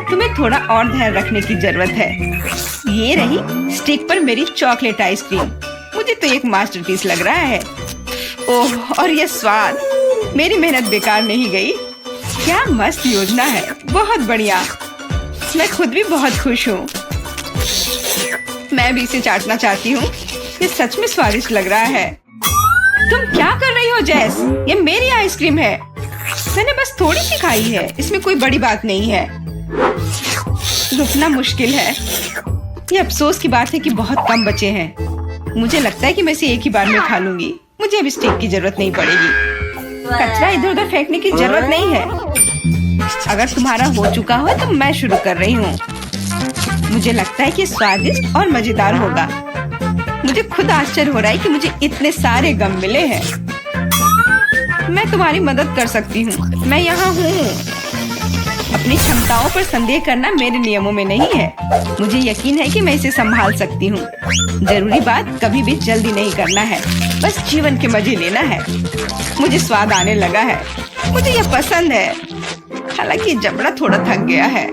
तुम्हें थोड़ा और ध्यान रखने की जरूरत है। ये रही स्टिक पर मेरी चॉकलेट आइसक्रीम। मुझे तो एक मास्टरपीस लग रहा है। ओह, और ये स्वाद। मेरी मेहनत बेकार नहीं गई। क्या मस्त योजना है, बहुत बढ़िया। मैं खुद भी बहुत खुश हूँ। मैं भी इसे चाटना चाहती हूँ। ये सच में स्वादिष्ट लग रहा है। तुम क्या कर रही हो जैस? ये मेरी आइसक्रीम है। मैंने बस थोड़ी सी खाई है, इसमें कोई बड़ी बात नहीं है। रुकना मुश्किल है। ये अफसोस की बात है कि बहुत कम बचे हैं। मुझे लगता है कि मैं इसे एक ही बार में खा लूंगी। मुझे अब स्टिक की जरूरत नहीं पड़ेगी। कचरा इधर उधर फेंकने की जरूरत नहीं है। अगर तुम्हारा हो चुका हो तो मैं शुरू कर रही हूँ। मुझे लगता है कि स्वादिष्ट और मजेदार होगा। मुझे खुद आश्चर्य हो रहा है कि मुझे इतने सारे गम मिले हैं। मैं तुम्हारी मदद कर सकती हूँ। मैं यहाँ हूँ। अपनी क्षमताओं पर संदेह करना मेरे नियमों में नहीं है। मुझे यकीन है कि मैं इसे संभाल सकती हूँ। जरूरी बात कभी भी जल्दी नहीं करना है, बस जीवन के मजे लेना है। मुझे स्वाद आने लगा है। मुझे यह पसंद है। हालांकि जबड़ा थोड़ा थक गया है।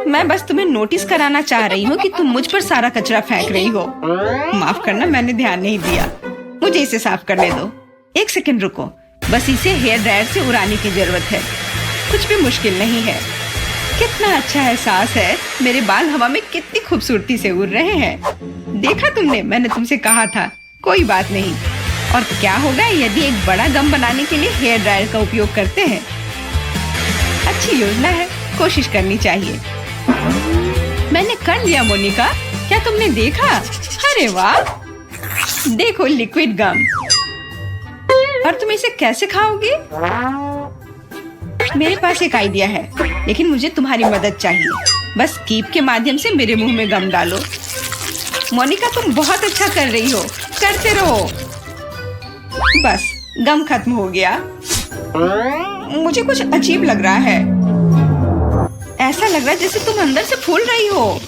मैं बस तुम्हें नोटिस कराना चाह रही हूँ कि तुम मुझ पर सारा कचरा फेंक रही हो। माफ करना, मैंने ध्यान नहीं दिया। मुझे इसे साफ करने दो। एक सेकंड रुको। बस इसे हेयर ड्रायर से उड़ाने की जरूरत है। कुछ भी मुश्किल नहीं है। कितना अच्छा एहसास है। मेरे बाल हवा में कितनी खूबसूरती से उड़ रहे हैं। देखा तुमने, मैंने तुमसे कहा था। कोई बात नहीं। और क्या होगा यदि एक बड़ा गम बनाने के लिए हेयर ड्रायर का उपयोग करते हैं? अच्छी योजना है, कोशिश करनी चाहिए। मैंने कर लिया मोनिका। क्या तुमने देखा? अरे वाह, देखो लिक्विड गम। और तुम इसे कैसे खाओगी? मेरे पास एक आइडिया है, लेकिन मुझे तुम्हारी मदद चाहिए। बस कीप के माध्यम से मेरे मुंह में गम डालो। मोनिका, तुम बहुत अच्छा कर रही हो। करते रहो। बस गम खत्म हो गया। मुझे कुछ अजीब लग रहा है। ऐसा लग रहा है जैसे तुम अंदर से फूल रही हो।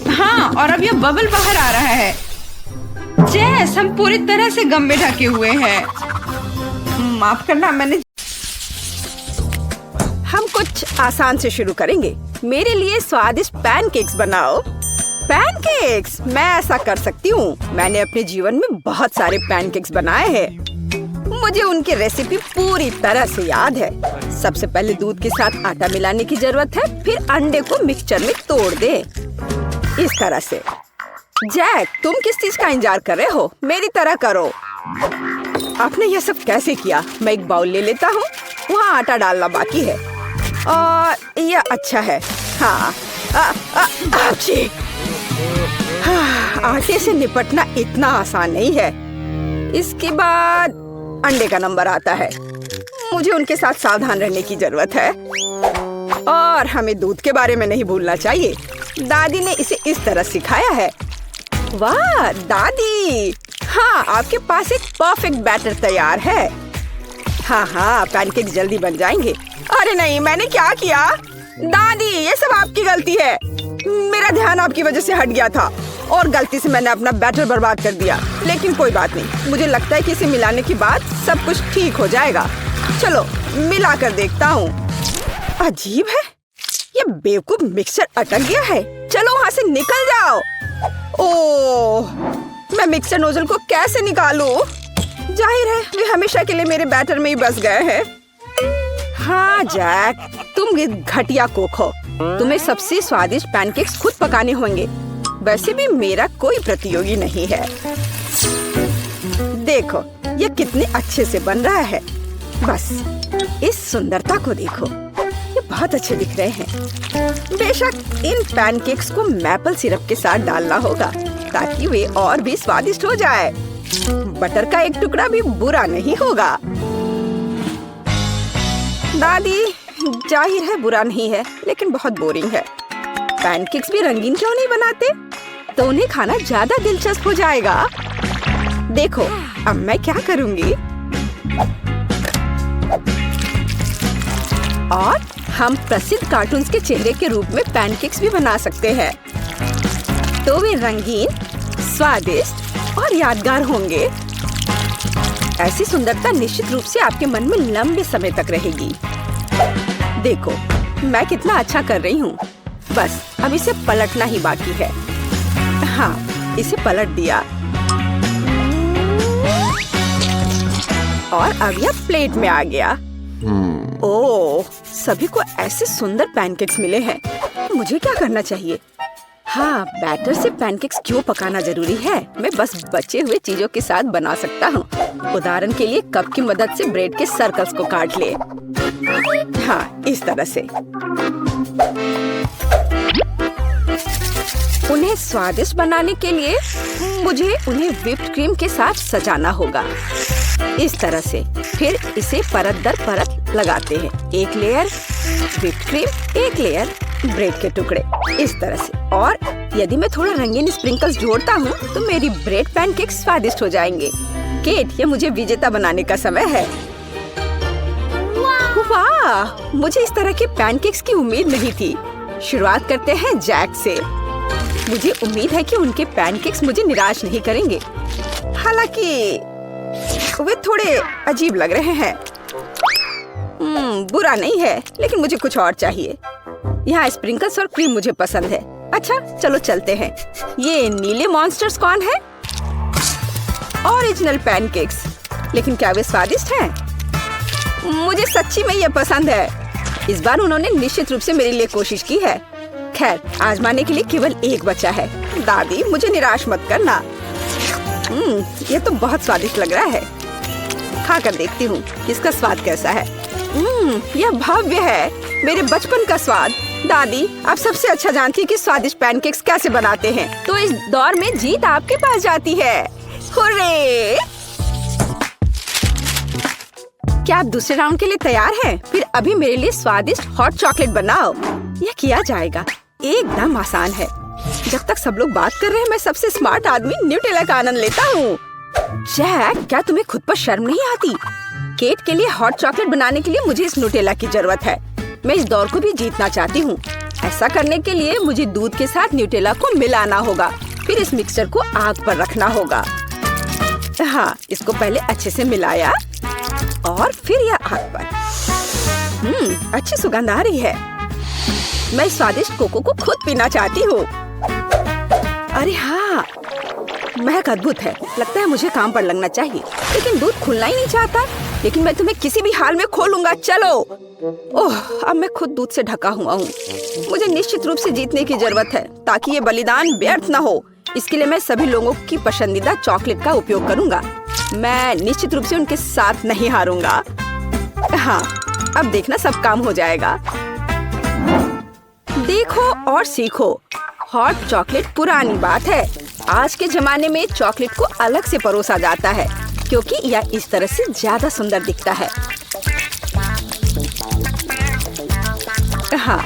हाँ, और अब यह बबल बाहर आ रहा है। जैस, हम पूरी तरह से गम में ढके हुए हैं। माफ करना, मैंने हम कुछ आसान से शुरू करेंगे। मेरे लिए स्वादिष्ट पैनकेक्स बनाओ। पैनकेक्स? मैं ऐसा कर सकती हूँ। मैंने अपने जीवन में बहुत सारे पैनकेक्स बनाए हैं। मुझे उनकी रेसिपी पूरी तरह से याद है। सबसे पहले दूध के साथ आटा मिलाने की जरूरत है, फिर अंडे को मिक्सचर में तोड़ दे, इस तरह से। जैक, तुम किस चीज का इंतजार कर रहे हो? मेरी तरह करो। आपने यह सब कैसे किया? मैं एक बाउल ले लेता हूँ। वहाँ आटा डालना बाकी है। और यह अच्छा है। हाँ, आटे से निपटना इतना आसान नहीं है। इसके बाद अंडे का नंबर आता है। मुझे उनके साथ सावधान रहने की जरूरत है। और हमें दूध के बारे में नहीं भूलना चाहिए। दादी ने इसे इस तरह सिखाया है। वाह दादी! हाँ, आपके पास एक परफेक्ट बैटर तैयार है। हाँ, पैनकेक जल्दी बन जाएंगे। अरे नहीं, मैंने क्या किया? दादी, ये सब आपकी गलती है। मेरा ध्यान आपकी वजह से हट गया था और गलती से मैंने अपना बैटर बर्बाद कर दिया। लेकिन कोई बात नहीं, मुझे लगता है कि इसे मिलाने के बाद सब कुछ ठीक हो जाएगा। चलो मिला कर देखता हूँ। अजीब है, ये बेवकूफ मिक्सर अटक गया है। चलो वहाँ से निकल जाओ। ओह, मैं मिक्सर नोजल को कैसे निकालूं? जाहिर है वे हमेशा के लिए मेरे बैटर में ही बस गए हैं। हाँ जैक, तुम घटिया कुक हो। तुम्हें सबसे स्वादिष्ट पैनकेक्स खुद पकाने होंगे। वैसे भी मेरा कोई प्रतियोगी नहीं है। देखो ये कितने अच्छे से बन रहा है। बस इस सुंदरता को देखो, ये बहुत अच्छे दिख रहे हैं। बेशक इन पैनकेक्स को मैपल सिरप के साथ डालना होगा ताकि वे और भी स्वादिष्ट हो जाए। बटर का एक टुकड़ा भी बुरा नहीं होगा। दादी, जाहिर है बुरा नहीं है, लेकिन बहुत बोरिंग है। पैनकेक्स भी रंगीन क्यों नहीं बनाते? तो उन्हें खाना ज्यादा दिलचस्प हो जाएगा। देखो अब मैं क्या करूंगी। और हम प्रसिद्ध कार्टून्स के चेहरे के रूप में पैनकेक्स भी बना सकते हैं। तो वे रंगीन, स्वादिष्ट और यादगार होंगे। ऐसी सुंदरता निश्चित रूप से आपके मन में लंबे समय तक रहेगी। देखो मैं कितना अच्छा कर रही हूँ। बस अब इसे पलटना ही बाकी है। हाँ, इसे पलट दिया और अब यह प्लेट में आ गया। ओह, सभी को ऐसे सुंदर पैनकेक्स मिले हैं। मुझे क्या करना चाहिए? हाँ, बैटर से पैनकेक्स क्यों पकाना जरूरी है? मैं बस बचे हुए चीजों के साथ बना सकता हूँ। उदाहरण के लिए कप की मदद से ब्रेड के सर्कल्स को काट ले। हाँ, इस तरह से। उन्हें स्वादिष्ट बनाने के लिए मुझे उन्हें व्हिप्ड क्रीम के साथ सजाना होगा, इस तरह से। फिर इसे परत दर परत लगाते हैं। एक लेयर व्हिप्ड क्रीम, एक लेयर ब्रेड के टुकड़े, इस तरह से। और यदि मैं थोड़ा रंगीन स्प्रिंकल्स जोड़ता हूँ तो मेरी ब्रेड पैनकेक्स स्वादिष्ट हो जाएंगे। केट, ये मुझे विजेता बनाने का समय है। वाह, मुझे इस तरह के पैनकेक्स की उम्मीद नहीं थी। शुरुआत करते हैं जैक से। मुझे उम्मीद है कि उनके पैनकेक्स मुझे निराश नहीं करेंगे। हालांकि वे थोड़े अजीब लग रहे हैं। बुरा नहीं है, लेकिन मुझे कुछ और चाहिए। यहाँ स्प्रिंकल्स और क्रीम मुझे पसंद है। अच्छा, चलो चलते हैं। ये नीले मॉन्स्टर्स कौन है? Original pancakes. लेकिन क्या वे स्वादिष्ट हैं? मुझे सच्ची में ये पसंद है। इस बार उन्होंने निश्चित रूप से मेरे लिए कोशिश की है। खैर, आजमाने के लिए केवल एक बचा है। दादी, मुझे निराश मत करना। ये तो बहुत स्वादिष्ट लग रहा है। खाकर देखती हूँ इसका स्वाद कैसा है। यह भव्य है, मेरे बचपन का स्वाद। दादी, आप सबसे अच्छा जानती हैं कि स्वादिष्ट पैनकेक्स कैसे बनाते हैं। तो इस दौर में जीत आपके पास जाती है। हुर्रे! क्या आप दूसरे राउंड के लिए तैयार हैं? फिर अभी मेरे लिए स्वादिष्ट हॉट चॉकलेट बनाओ। यह किया जाएगा, एकदम आसान है। जब तक सब लोग बात कर रहे हैं, मैं सबसे स्मार्ट आदमी न्यूटेला का आनंद लेता हूँ। जैक, क्या तुम्हें खुद पर शर्म नहीं आती? केट के लिए हॉट चॉकलेट बनाने के लिए मुझे इस न्यूटेला की जरूरत है। मैं इस दौर को भी जीतना चाहती हूँ। ऐसा करने के लिए मुझे दूध के साथ न्यूटेला को मिलाना होगा। फिर इस मिक्सचर को आग पर रखना होगा। हाँ, इसको पहले अच्छे से मिलाया और फिर यह आग पर। अच्छी सुगंध आ रही है। मैं स्वादिष्ट कोको को खुद पीना चाहती हूँ। अरे हाँ, महक अद्भुत है। लगता है मुझे काम पर लगना चाहिए, लेकिन दूध खुलना ही नहीं चाहता। लेकिन मैं तुम्हें किसी भी हाल में खोलूंगा। चलो। ओह, अब मैं खुद दूध से ढका हुआ हूँ। मुझे निश्चित रूप से जीतने की जरूरत है, ताकि ये बलिदान व्यर्थ न हो। इसके लिए मैं सभी लोगों की पसंदीदा चॉकलेट का उपयोग करूंगा। मैं निश्चित रूप से उनके साथ नहीं हारूंगा। हाँ, अब देखना सब काम हो जाएगा। देखो और सीखो। हॉट चॉकलेट पुरानी बात है। आज के जमाने में चॉकलेट को अलग से परोसा जाता है, क्योंकि यह इस तरह से ज्यादा सुंदर दिखता है। हाँ,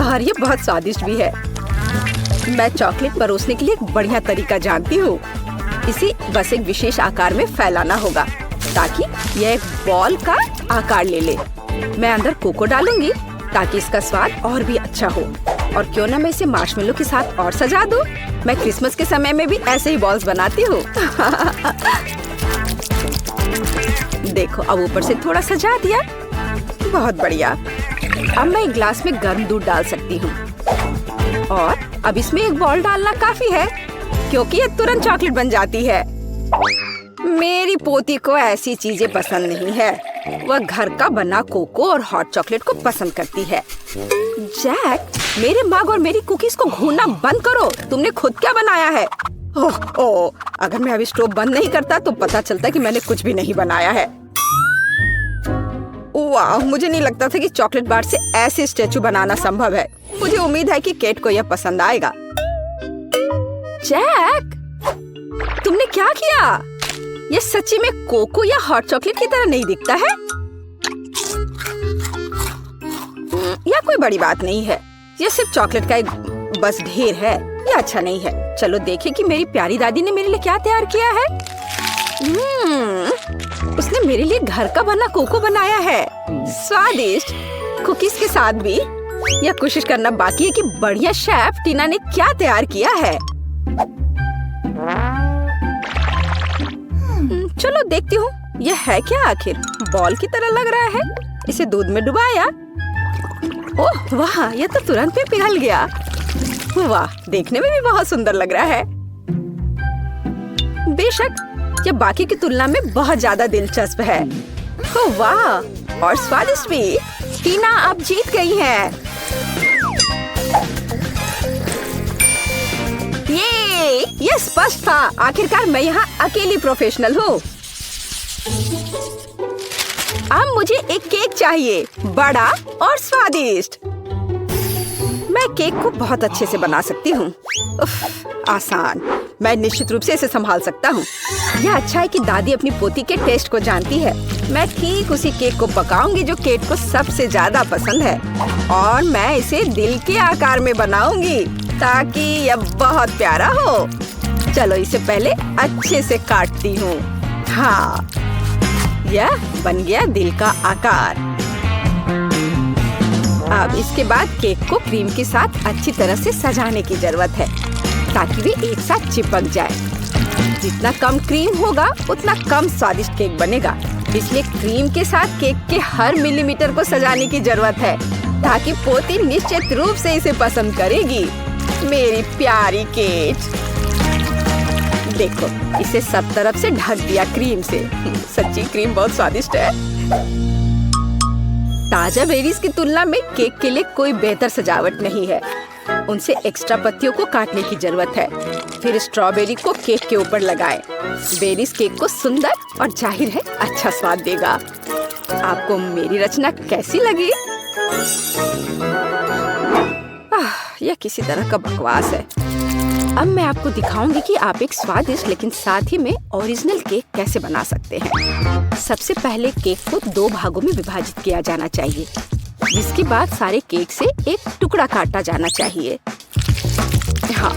और ये बहुत स्वादिष्ट भी है। मैं चॉकलेट परोसने के लिए एक बढ़िया तरीका जानती हूँ। इसे बस एक विशेष आकार में फैलाना होगा, ताकि यह एक बॉल का आकार ले ले। मैं अंदर कोको डालूंगी, ताकि इसका स्वाद और भी अच्छा हो। और क्यों ना मैं इसे मार्शमेलो के साथ और सजा दूं? मैं क्रिसमस के समय में भी ऐसे ही बॉल्स बनाती हूँ। देखो, अब ऊपर से थोड़ा सजा दिया। बहुत बढ़िया। अब मैं एक ग्लास में गर्म दूध डाल सकती हूँ। और अब इसमें एक बॉल डालना काफी है, क्योंकि ये तुरंत चॉकलेट बन जाती है। मेरी पोती को ऐसी चीजें पसंद नहीं है। वह घर का बना कोको और हॉट चॉकलेट को पसंद करती है। जैक, मेरे मग और मेरी कुकीज को घूरना बंद करो। तुमने खुद क्या बनाया है? ओह, अगर मैं अभी स्टोव बंद नहीं करता तो पता चलता कि मैंने कुछ भी नहीं बनाया है। वाह, मुझे नहीं लगता था कि चॉकलेट बार से ऐसे स्टैचू बनाना संभव है। मुझे उम्मीद है कि केट को यह पसंद आएगा। जैक, तुमने क्या किया? ये सच्ची में कोको या हॉट चॉकलेट की तरह नहीं दिखता है। यह कोई बड़ी बात नहीं है। यह सिर्फ चॉकलेट का एक बस ढेर है। यह अच्छा नहीं है। चलो देखें कि मेरी प्यारी दादी ने मेरे लिए क्या तैयार किया है। उसने मेरे लिए घर का बना कोको बनाया है। स्वादिष्ट कुकीज के साथ भी। यह कोशिश करना बाकी है कि बढ़िया शेफ टीना ने क्या तैयार किया है। चलो देखती हूँ, यह है क्या आखिर? बॉल की तरह लग रहा है। इसे दूध में डुबाया। ओह वाह, यह तो तुरंत में पिघल गया। वाह, देखने में भी बहुत सुंदर लग रहा है। बेशक, ये बाकी की तुलना में बहुत ज्यादा दिलचस्प है। ओह वाह, और स्वादिष्ट भी। टीना आप जीत गई हैं। ये स्पष्ट था। आखिरकार मैं यहाँ अकेली प्रोफेशनल हूँ। अब मुझे एक केक चाहिए, बड़ा और स्वादिष्ट। मैं केक को बहुत अच्छे से बना सकती हूँ। आसान। मैं निश्चित रूप से इसे संभाल सकता हूँ। यह अच्छा है कि दादी अपनी पोती के टेस्ट को जानती है। मैं ठीक उसी केक को पकाऊंगी जो केट को सबसे ज्यादा पसंद है, और मैं इसे दिल के आकार में बनाऊंगी ताकि यह बहुत प्यारा हो। चलो इसे पहले अच्छे से काटती हूँ। हाँ, यह बन गया दिल का आकार। अब इसके बाद केक को क्रीम के साथ अच्छी तरह से सजाने की जरूरत है ताकि वे एक साथ चिपक जाए। जितना कम क्रीम होगा उतना कम स्वादिष्ट केक बनेगा। इसलिए क्रीम के साथ केक के हर मिलीमीटर को सजाने की जरूरत है ताकि पोती निश्चित रूप से इसे पसंद करेगी। मेरी प्यारी केट, देखो इसे सब तरफ से ढक दिया क्रीम से। सच्ची क्रीम बहुत स्वादिष्ट है। ताजा बेरीज की तुलना में केक के लिए कोई बेहतर सजावट नहीं है। उनसे एक्स्ट्रा पत्तियों को काटने की जरूरत है। फिर स्ट्रॉबेरी को केक के ऊपर लगाएं। बेरीज केक को सुंदर और जाहिर है अच्छा स्वाद देगा। आपको मेरी रचना कैसी लगी? यह किसी तरह का बकवास है। अब मैं आपको दिखाऊंगी कि आप एक स्वादिष्ट लेकिन साथ ही में ओरिजिनल केक कैसे बना सकते हैं। सबसे पहले केक को 2 भागों में विभाजित किया जाना चाहिए, जिसके बाद सारे केक से एक टुकड़ा काटा जाना चाहिए। हाँ,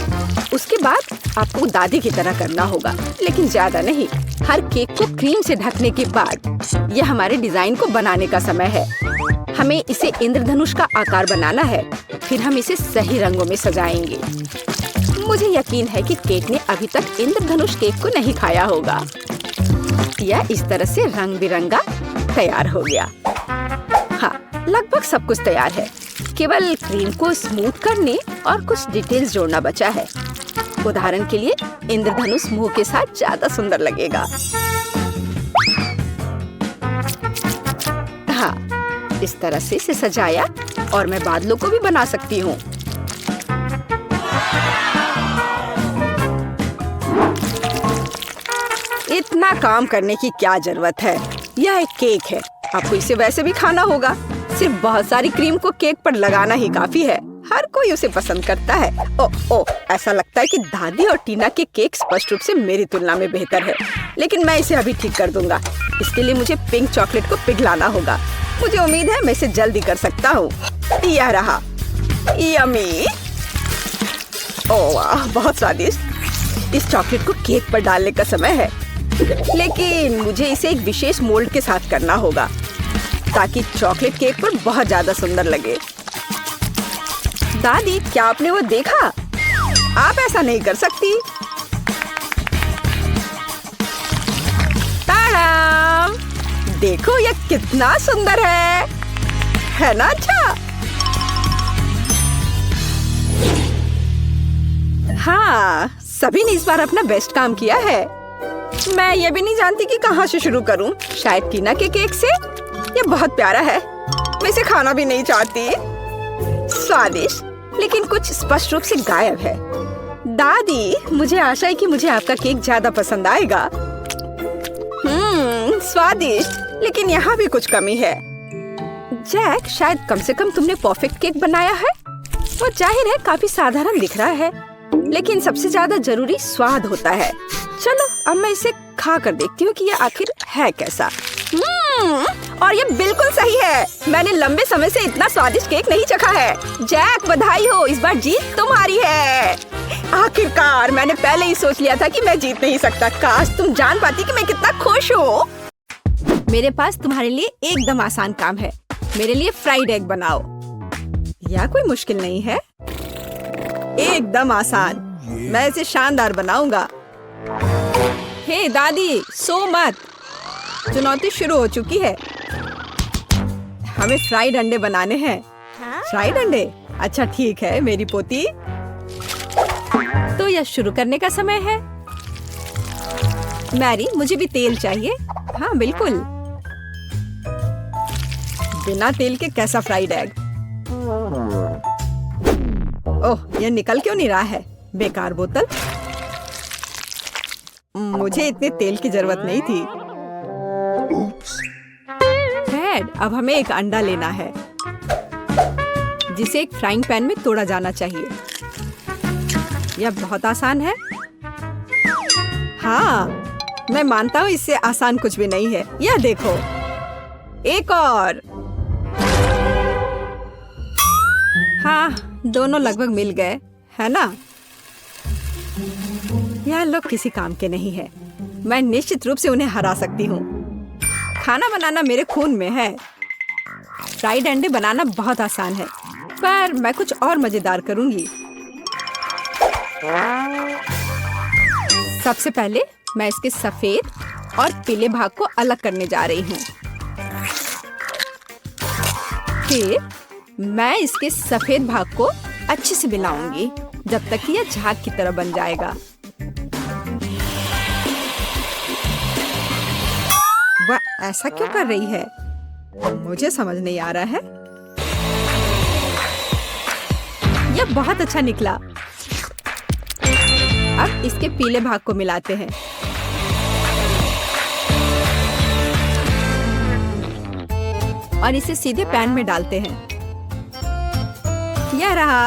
उसके बाद आपको दादी की तरह करना होगा, लेकिन ज्यादा नहीं। हर केक को क्रीम से ढकने के बाद यह हमारे डिजाइन को बनाने का समय है। हमें इसे इंद्रधनुष का आकार बनाना है। फिर हम इसे सही रंगों में सजाएंगे। मुझे यकीन है कि केक ने अभी तक इंद्रधनुष केक को नहीं खाया होगा। यह इस तरह से रंग बिरंगा तैयार हो गया। हाँ, लगभग सब कुछ तैयार है। केवल क्रीम को स्मूथ करने और कुछ डिटेल्स जोड़ना बचा है। उदाहरण के लिए इंद्रधनुष मुंह के साथ ज्यादा सुंदर लगेगा। हाँ, इस तरह से इसे सजाया और मैं बादलों को भी बना सकती हूँ। इतना काम करने की क्या जरूरत है? यह एक केक है, आपको इसे वैसे भी खाना होगा। सिर्फ बहुत सारी क्रीम को केक पर लगाना ही काफी है। हर कोई उसे पसंद करता है। ओह, ऐसा लगता है कि दादी और टीना के केक स्पष्ट रूप से मेरी तुलना में बेहतर है, लेकिन मैं इसे अभी ठीक कर दूंगा। इसके लिए मुझे पिंक चॉकलेट को पिघलाना होगा। मुझे उम्मीद है मैं इसे जल्दी कर सकता हूँ। यह रहा, यम्मी। ओह वाह, बहुत स्वादिष्ट। इस चॉकलेट को केक पर डालने का समय है, लेकिन मुझे इसे एक विशेष मोल्ड के साथ करना होगा ताकि चॉकलेट केक पर बहुत ज्यादा सुंदर लगे। दादी, क्या आपने वो देखा? आप ऐसा नहीं कर सकती। ताड़ाम! देखो यह कितना सुंदर है ना? अच्छा, हाँ, सभी ने इस बार अपना बेस्ट काम किया है। मैं ये भी नहीं जानती कि कहाँ से शुरू करूं। शायद टीना के केक से। ये बहुत प्यारा है, मैं इसे खाना भी नहीं चाहती। स्वादिष्ट, लेकिन कुछ स्पष्ट रूप से गायब है। दादी, मुझे आशा है कि मुझे आपका केक ज्यादा पसंद आएगा। स्वादिष्ट, लेकिन यहाँ भी कुछ कमी है। जैक, शायद कम से कम तुमने परफेक्ट केक बनाया है। वो जाहिर है काफी साधारण दिख रहा है, लेकिन सबसे ज्यादा जरूरी स्वाद होता है। चलो अब मैं इसे खा कर देखती हूँ कि ये आखिर है कैसा। और ये बिल्कुल सही है। मैंने लंबे समय से इतना स्वादिष्ट केक नहीं चखा है। जैक, बधाई हो, इस बार जीत तुम्हारी है। आखिरकार, मैंने पहले ही सोच लिया था कि मैं जीत नहीं सकता। काश तुम जान पाती कि मैं कितना खुश हूँ। मेरे पास तुम्हारे लिए एकदम आसान काम है। मेरे लिए फ्राइड एग बनाओ। यह कोई मुश्किल नहीं है, एकदम आसान। मैं इसे शानदार बनाऊंगा। हे दादी, सो मत। चुनौती शुरू हो चुकी है। हमें फ्राइड अंडे बनाने हैं। फ्राइड अंडे? अच्छा ठीक है मेरी पोती। तो यह शुरू करने का समय है। मैरी, मुझे भी तेल चाहिए। हाँ बिल्कुल। बिना तेल के कैसा फ्राइड एग? ओह, ये निकल क्यों नहीं रहा है? बेकार बोतल। मुझे इतने तेल की जरूरत नहीं थी। डैड, अब हमें एक अंडा लेना है जिसे एक फ्राइंग पैन में तोड़ा जाना चाहिए। यह बहुत आसान है। हाँ, मैं मानता हूँ इससे आसान कुछ भी नहीं है। यह देखो, एक और। हाँ, दोनों लगभग मिल गए, है ना? यह लोग किसी काम के नहीं है। मैं निश्चित रूप से उन्हें हरा सकती हूँ। खाना बनाना मेरे खून में है। फ्राइड अंडे बनाना बहुत आसान है, पर मैं कुछ और मजेदार करूंगी। सबसे पहले मैं इसके सफेद और पीले भाग को अलग करने जा रही हूँ। फिर मैं इसके सफेद भाग को अच्छे से मिलाऊंगी जब तक कि यह झाग की तरह बन जाएगा। वह ऐसा क्यों कर रही है? मुझे समझ नहीं आ रहा है। यह बहुत अच्छा निकला। अब इसके पीले भाग को मिलाते हैं। और इसे सीधे पैन में डालते हैं। यह रहा।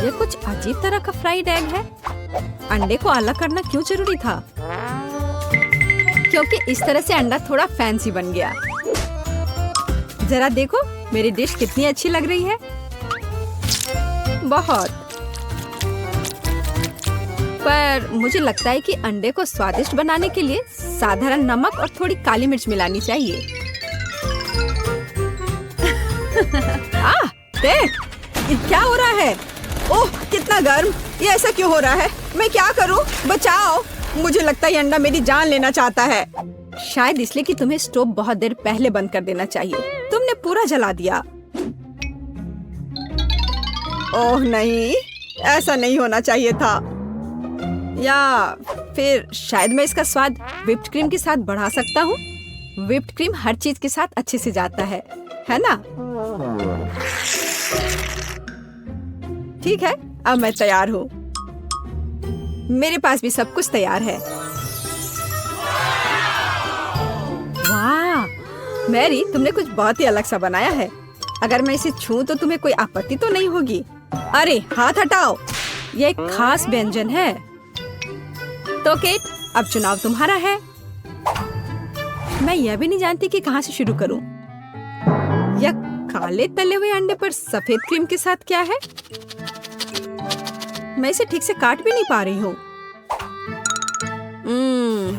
यह कुछ अजीब तरह का फ्राइड एग है। अंडे को अलग करना क्यों जरूरी था? क्योंकि इस तरह से अंडा थोड़ा फैंसी बन गया। जरा देखो मेरी डिश कितनी अच्छी लग रही है। बहुत। पर मुझे लगता है कि अंडे को स्वादिष्ट बनाने के लिए साधारण नमक और थोड़ी काली मिर्च मिलानी चाहिए। देख, ये क्या हो रहा है? ओह, कितना गर्म! ये ऐसा क्यों हो रहा है? मैं क्या करूं? बचाओ! मुझे लगता है ये अंडा मेरी जान लेना चाहता है। शायद इसलिए कि तुम्हें स्टोव बहुत देर पहले बंद कर देना चाहिए। तुमने पूरा जला दिया। ओह नहीं, ऐसा नहीं होना चाहिए था। या फिर शायद मैं इसका स्वाद व्हिप्ड क्रीम के साथ बढ़ा सकता हूँ। व्हिप्ड क्रीम हर चीज के साथ अच्छे से जाता है ना? ठीक है, अब मैं तैयार हूँ। मेरे पास भी सब कुछ तैयार है। वाह, मैरी, तुमने कुछ बहुत ही अलग सा बनाया है। अगर मैं इसे छूं तो तुम्हें कोई आपत्ति तो नहीं होगी? अरे हाथ हटाओ, यह एक खास व्यंजन है। तो केट, अब चुनाव तुम्हारा है। मैं यह भी नहीं जानती कि कहाँ से शुरू करूं। यह काले तले हुए अंडे पर सफेद क्रीम के साथ क्या है? मैं इसे ठीक से काट भी नहीं पा रही हूँ।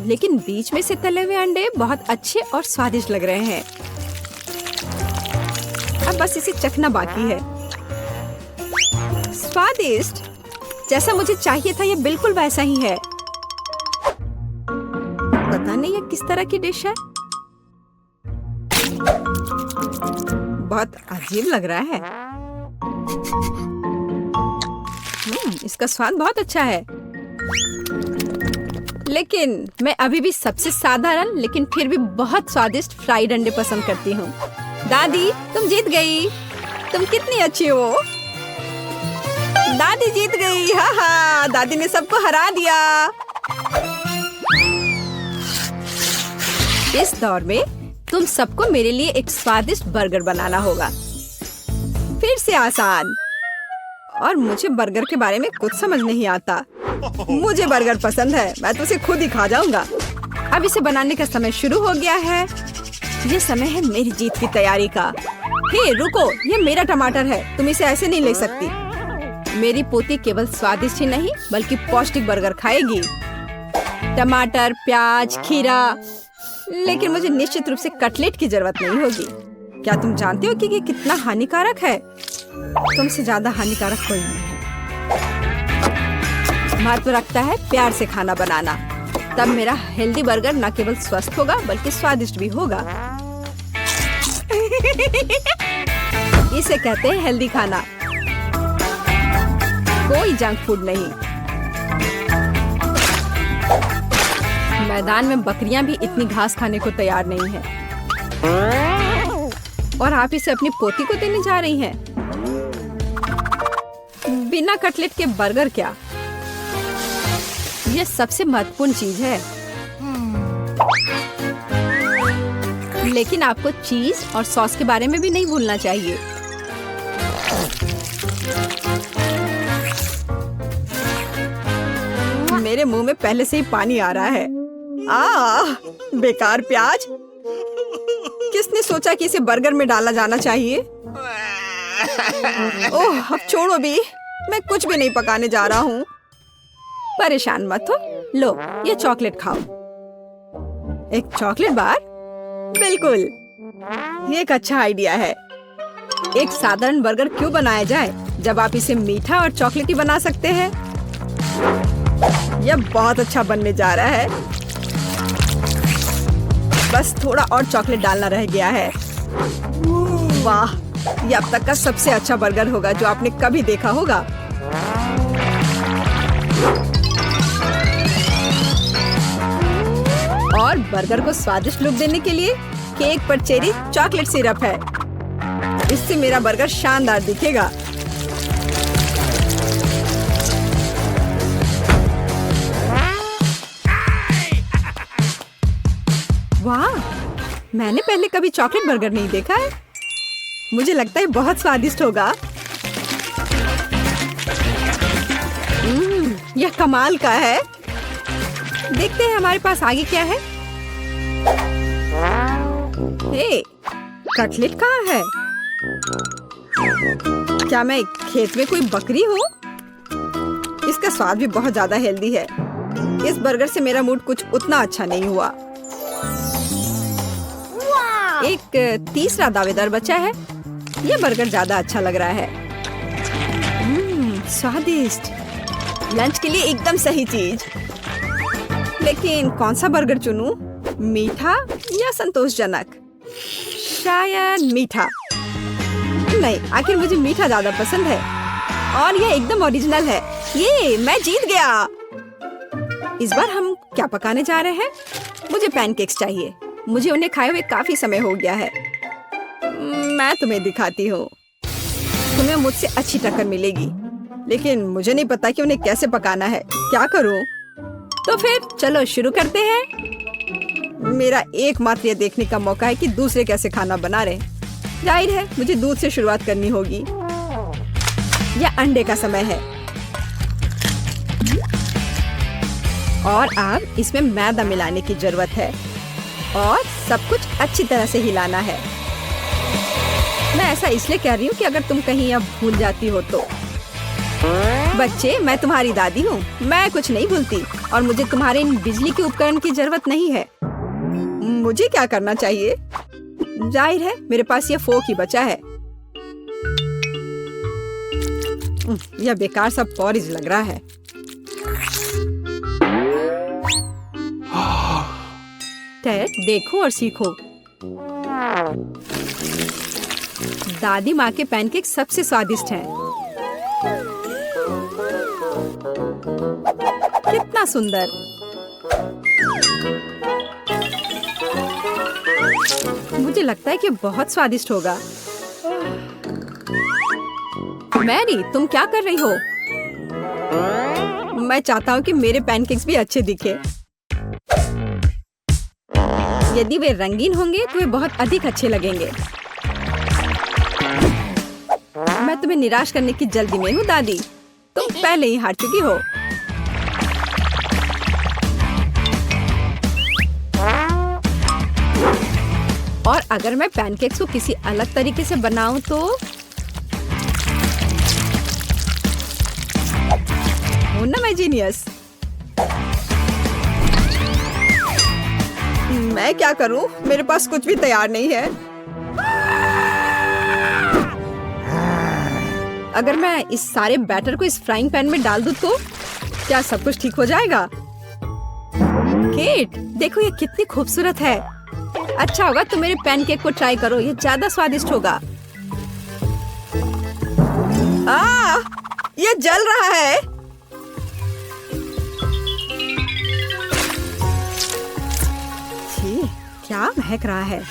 लेकिन बीच में से तले हुए अंडे बहुत अच्छे और स्वादिष्ट लग रहे हैं। अब बस इसे चखना बाकी है। स्वादिष्ट, जैसा मुझे चाहिए था, यह बिल्कुल वैसा ही है। पता नहीं यह किस तरह की डिश है। बहुत अजीब लग रहा है। इसका स्वाद बहुत अच्छा है। लेकिन मैं अभी भी सबसे साधारण लेकिन फिर भी बहुत स्वादिष्ट फ्राइड अंडे पसंद करती हूँ। दादी, तुम जीत गई। तुम कितनी अच्छी हो। दादी जीत गई। हाँ हाँ, दादी ने सबको हरा दिया। इस दौर में तुम सबको मेरे लिए एक स्वादिष्ट बर्गर बनाना होगा। फिर से आसान। और मुझे बर्गर के बारे में कुछ समझ नहीं आता। मुझे बर्गर पसंद है, मैं तो उसे खुद ही खा जाऊंगा। अब इसे बनाने का समय शुरू हो गया है। ये समय है मेरी जीत की तैयारी का। हे रुको, ये मेरा टमाटर है, तुम इसे ऐसे नहीं ले सकती। मेरी पोती केवल स्वादिष्ट ही नहीं बल्कि पौष्टिक बर्गर खाएगी। टमाटर, प्याज, खीरा। लेकिन मुझे निश्चित रूप से कटलेट की जरूरत नहीं होगी। क्या तुम जानते हो कि ये कितना हानिकारक है? तुमसे ज्यादा हानिकारक कोई नहीं है। महत्व रखता है प्यार से खाना बनाना। तब मेरा हेल्दी बर्गर न केवल स्वस्थ होगा बल्कि स्वादिष्ट भी होगा। इसे कहते हैं हेल्दी खाना, कोई जंक फूड नहीं। मैदान में बकरियां भी इतनी घास खाने को तैयार नहीं है, और आप इसे अपनी पोती को देने जा रही हैं। बिना कटलेट के बर्गर क्या? यह सबसे महत्वपूर्ण चीज है। लेकिन आपको चीज और सॉस के बारे में भी नहीं भूलना चाहिए। मेरे मुंह में पहले से ही पानी आ रहा है। बेकार प्याज। किसने सोचा कि इसे बर्गर में डाला जाना चाहिए? ओह, अब छोड़ो भी, मैं कुछ भी नहीं पकाने जा रहा हूँ। परेशान मत हो, लो ये चॉकलेट खाओ। एक चॉकलेट बार? बिल्कुल, ये एक अच्छा आइडिया है। एक साधारण बर्गर क्यों बनाया जाए जब आप इसे मीठा और चॉकलेटी बना सकते हैं। यह बहुत अच्छा बनने जा रहा है। बस थोड़ा और चॉकलेट डालना रह गया है। वाह, यह अब तक का सबसे अच्छा बर्गर होगा जो आपने कभी देखा होगा। और बर्गर को स्वादिष्ट लुक देने के लिए केक पर चेरी चॉकलेट सिरप है। इससे मेरा बर्गर शानदार दिखेगा। वाह, मैंने पहले कभी चॉकलेट बर्गर नहीं देखा है। मुझे लगता है बहुत स्वादिष्ट होगा। यह कमाल का है। देखते हैं हमारे पास आगे क्या है। हे, कटलेट कहाँ है? क्या मैं खेत में कोई बकरी हूँ? इसका स्वाद भी बहुत ज्यादा हेल्दी है। इस बर्गर से मेरा मूड कुछ उतना अच्छा नहीं हुआ। एक तीसरा दावेदार बचा है। यह बर्गर ज्यादा अच्छा लग रहा है। स्वादिष्ट। लंच के लिए एकदम सही चीज। लेकिन कौन सा बर्गर चुनूं? मीठा या संतोषजनक? शायद मीठा। नहीं, आखिर मुझे मीठा ज्यादा पसंद है। और यह एकदम ओरिजिनल है। ये मैं जीत गया। इस बार हम क्या पकाने जा रहे हैं? मुझे पैनकेक्स चाहिए। मुझे उन्हें खाए हुए काफी समय हो गया है। मैं तुम्हें दिखाती हूँ। तुम्हें मुझसे अच्छी टक्कर मिलेगी, लेकिन मुझे नहीं पता कि उन्हें कैसे पकाना है। क्या करूँ? तो फिर चलो शुरू करते हैं। मेरा एकमात्र ये देखने का मौका है कि दूसरे कैसे खाना बना रहे। जाहिर है मुझे दूध से शुरुआत करनी होगी। यह अंडे का समय है। और अब इसमें मैदा मिलाने की जरूरत है और सब कुछ अच्छी तरह से हिलाना है। मैं ऐसा इसलिए कह रही हूँ कि अगर तुम कहीं अब भूल जाती हो तो। बच्चे, मैं तुम्हारी दादी हूँ। मैं कुछ नहीं भूलती और मुझे तुम्हारे इन बिजली के उपकरण की जरूरत नहीं है। मुझे क्या करना चाहिए? जाहिर है मेरे पास ये फोक ही बचा है। यह बेकार सा पॉरिज लग रहा है। टेड, देखो और सीखो। दादी माँ के पैनकेक सबसे स्वादिष्ट हैं। कितना सुंदर। मुझे लगता है कि बहुत स्वादिष्ट होगा। मैरी, तुम क्या कर रही हो? मैं चाहता हूँ कि मेरे पैनकेक्स भी अच्छे दिखे। यदि वे रंगीन होंगे तो वे बहुत अधिक अच्छे लगेंगे। मैं तुम्हें निराश करने की जल्दी में हूँ दादी। तुम पहले ही हार चुकी हो। और अगर मैं पैनकेक्स को किसी अलग तरीके से बनाऊं तो हूं ना मैं जीनियस। मैं क्या करूं? मेरे पास कुछ भी तैयार नहीं है। अगर मैं इस सारे बैटर को इस फ्राइंग पैन में डाल दूं तो क्या सब कुछ ठीक हो जाएगा? केट, देखो ये कितनी खूबसूरत है। अच्छा होगा तुम मेरे पैनकेक को ट्राई करो, ये ज्यादा स्वादिष्ट होगा। ये जल रहा है। क्या महक रहा है?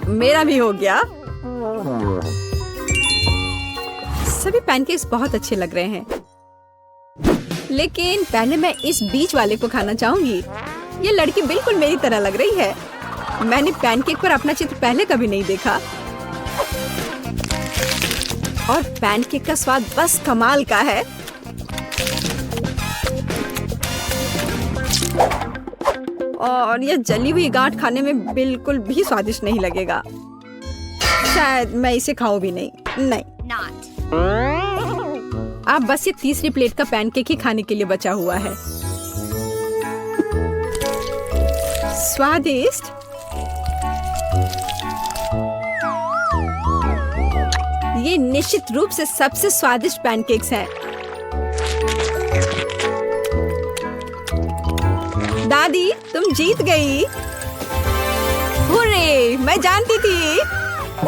मेरा भी हो गया। सभी पैनकेक्स बहुत अच्छे लग रहे हैं, लेकिन पहले मैं इस बीच वाले को खाना चाहूंगी। ये लड़की बिल्कुल मेरी तरह लग रही है। मैंने पैनकेक पर अपना चित्र पहले कभी नहीं देखा और पैनकेक का स्वाद बस कमाल का है। और ये जली हुई गांठ खाने में बिल्कुल भी स्वादिष्ट नहीं लगेगा। शायद मैं इसे खाऊं भी नहीं। अब बस ये तीसरी प्लेट का पैनकेक ही खाने के लिए बचा हुआ है। स्वादिष्ट। ये निश्चित रूप से सबसे स्वादिष्ट पैनकेक्स हैं। दादी, तुम जीत गई। हुर्रे, मैं जानती थी।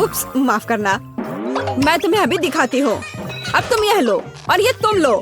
उप्स, माफ करना। मैं तुम्हें अभी दिखाती हूँ। अब तुम यह लो और ये तुम लो।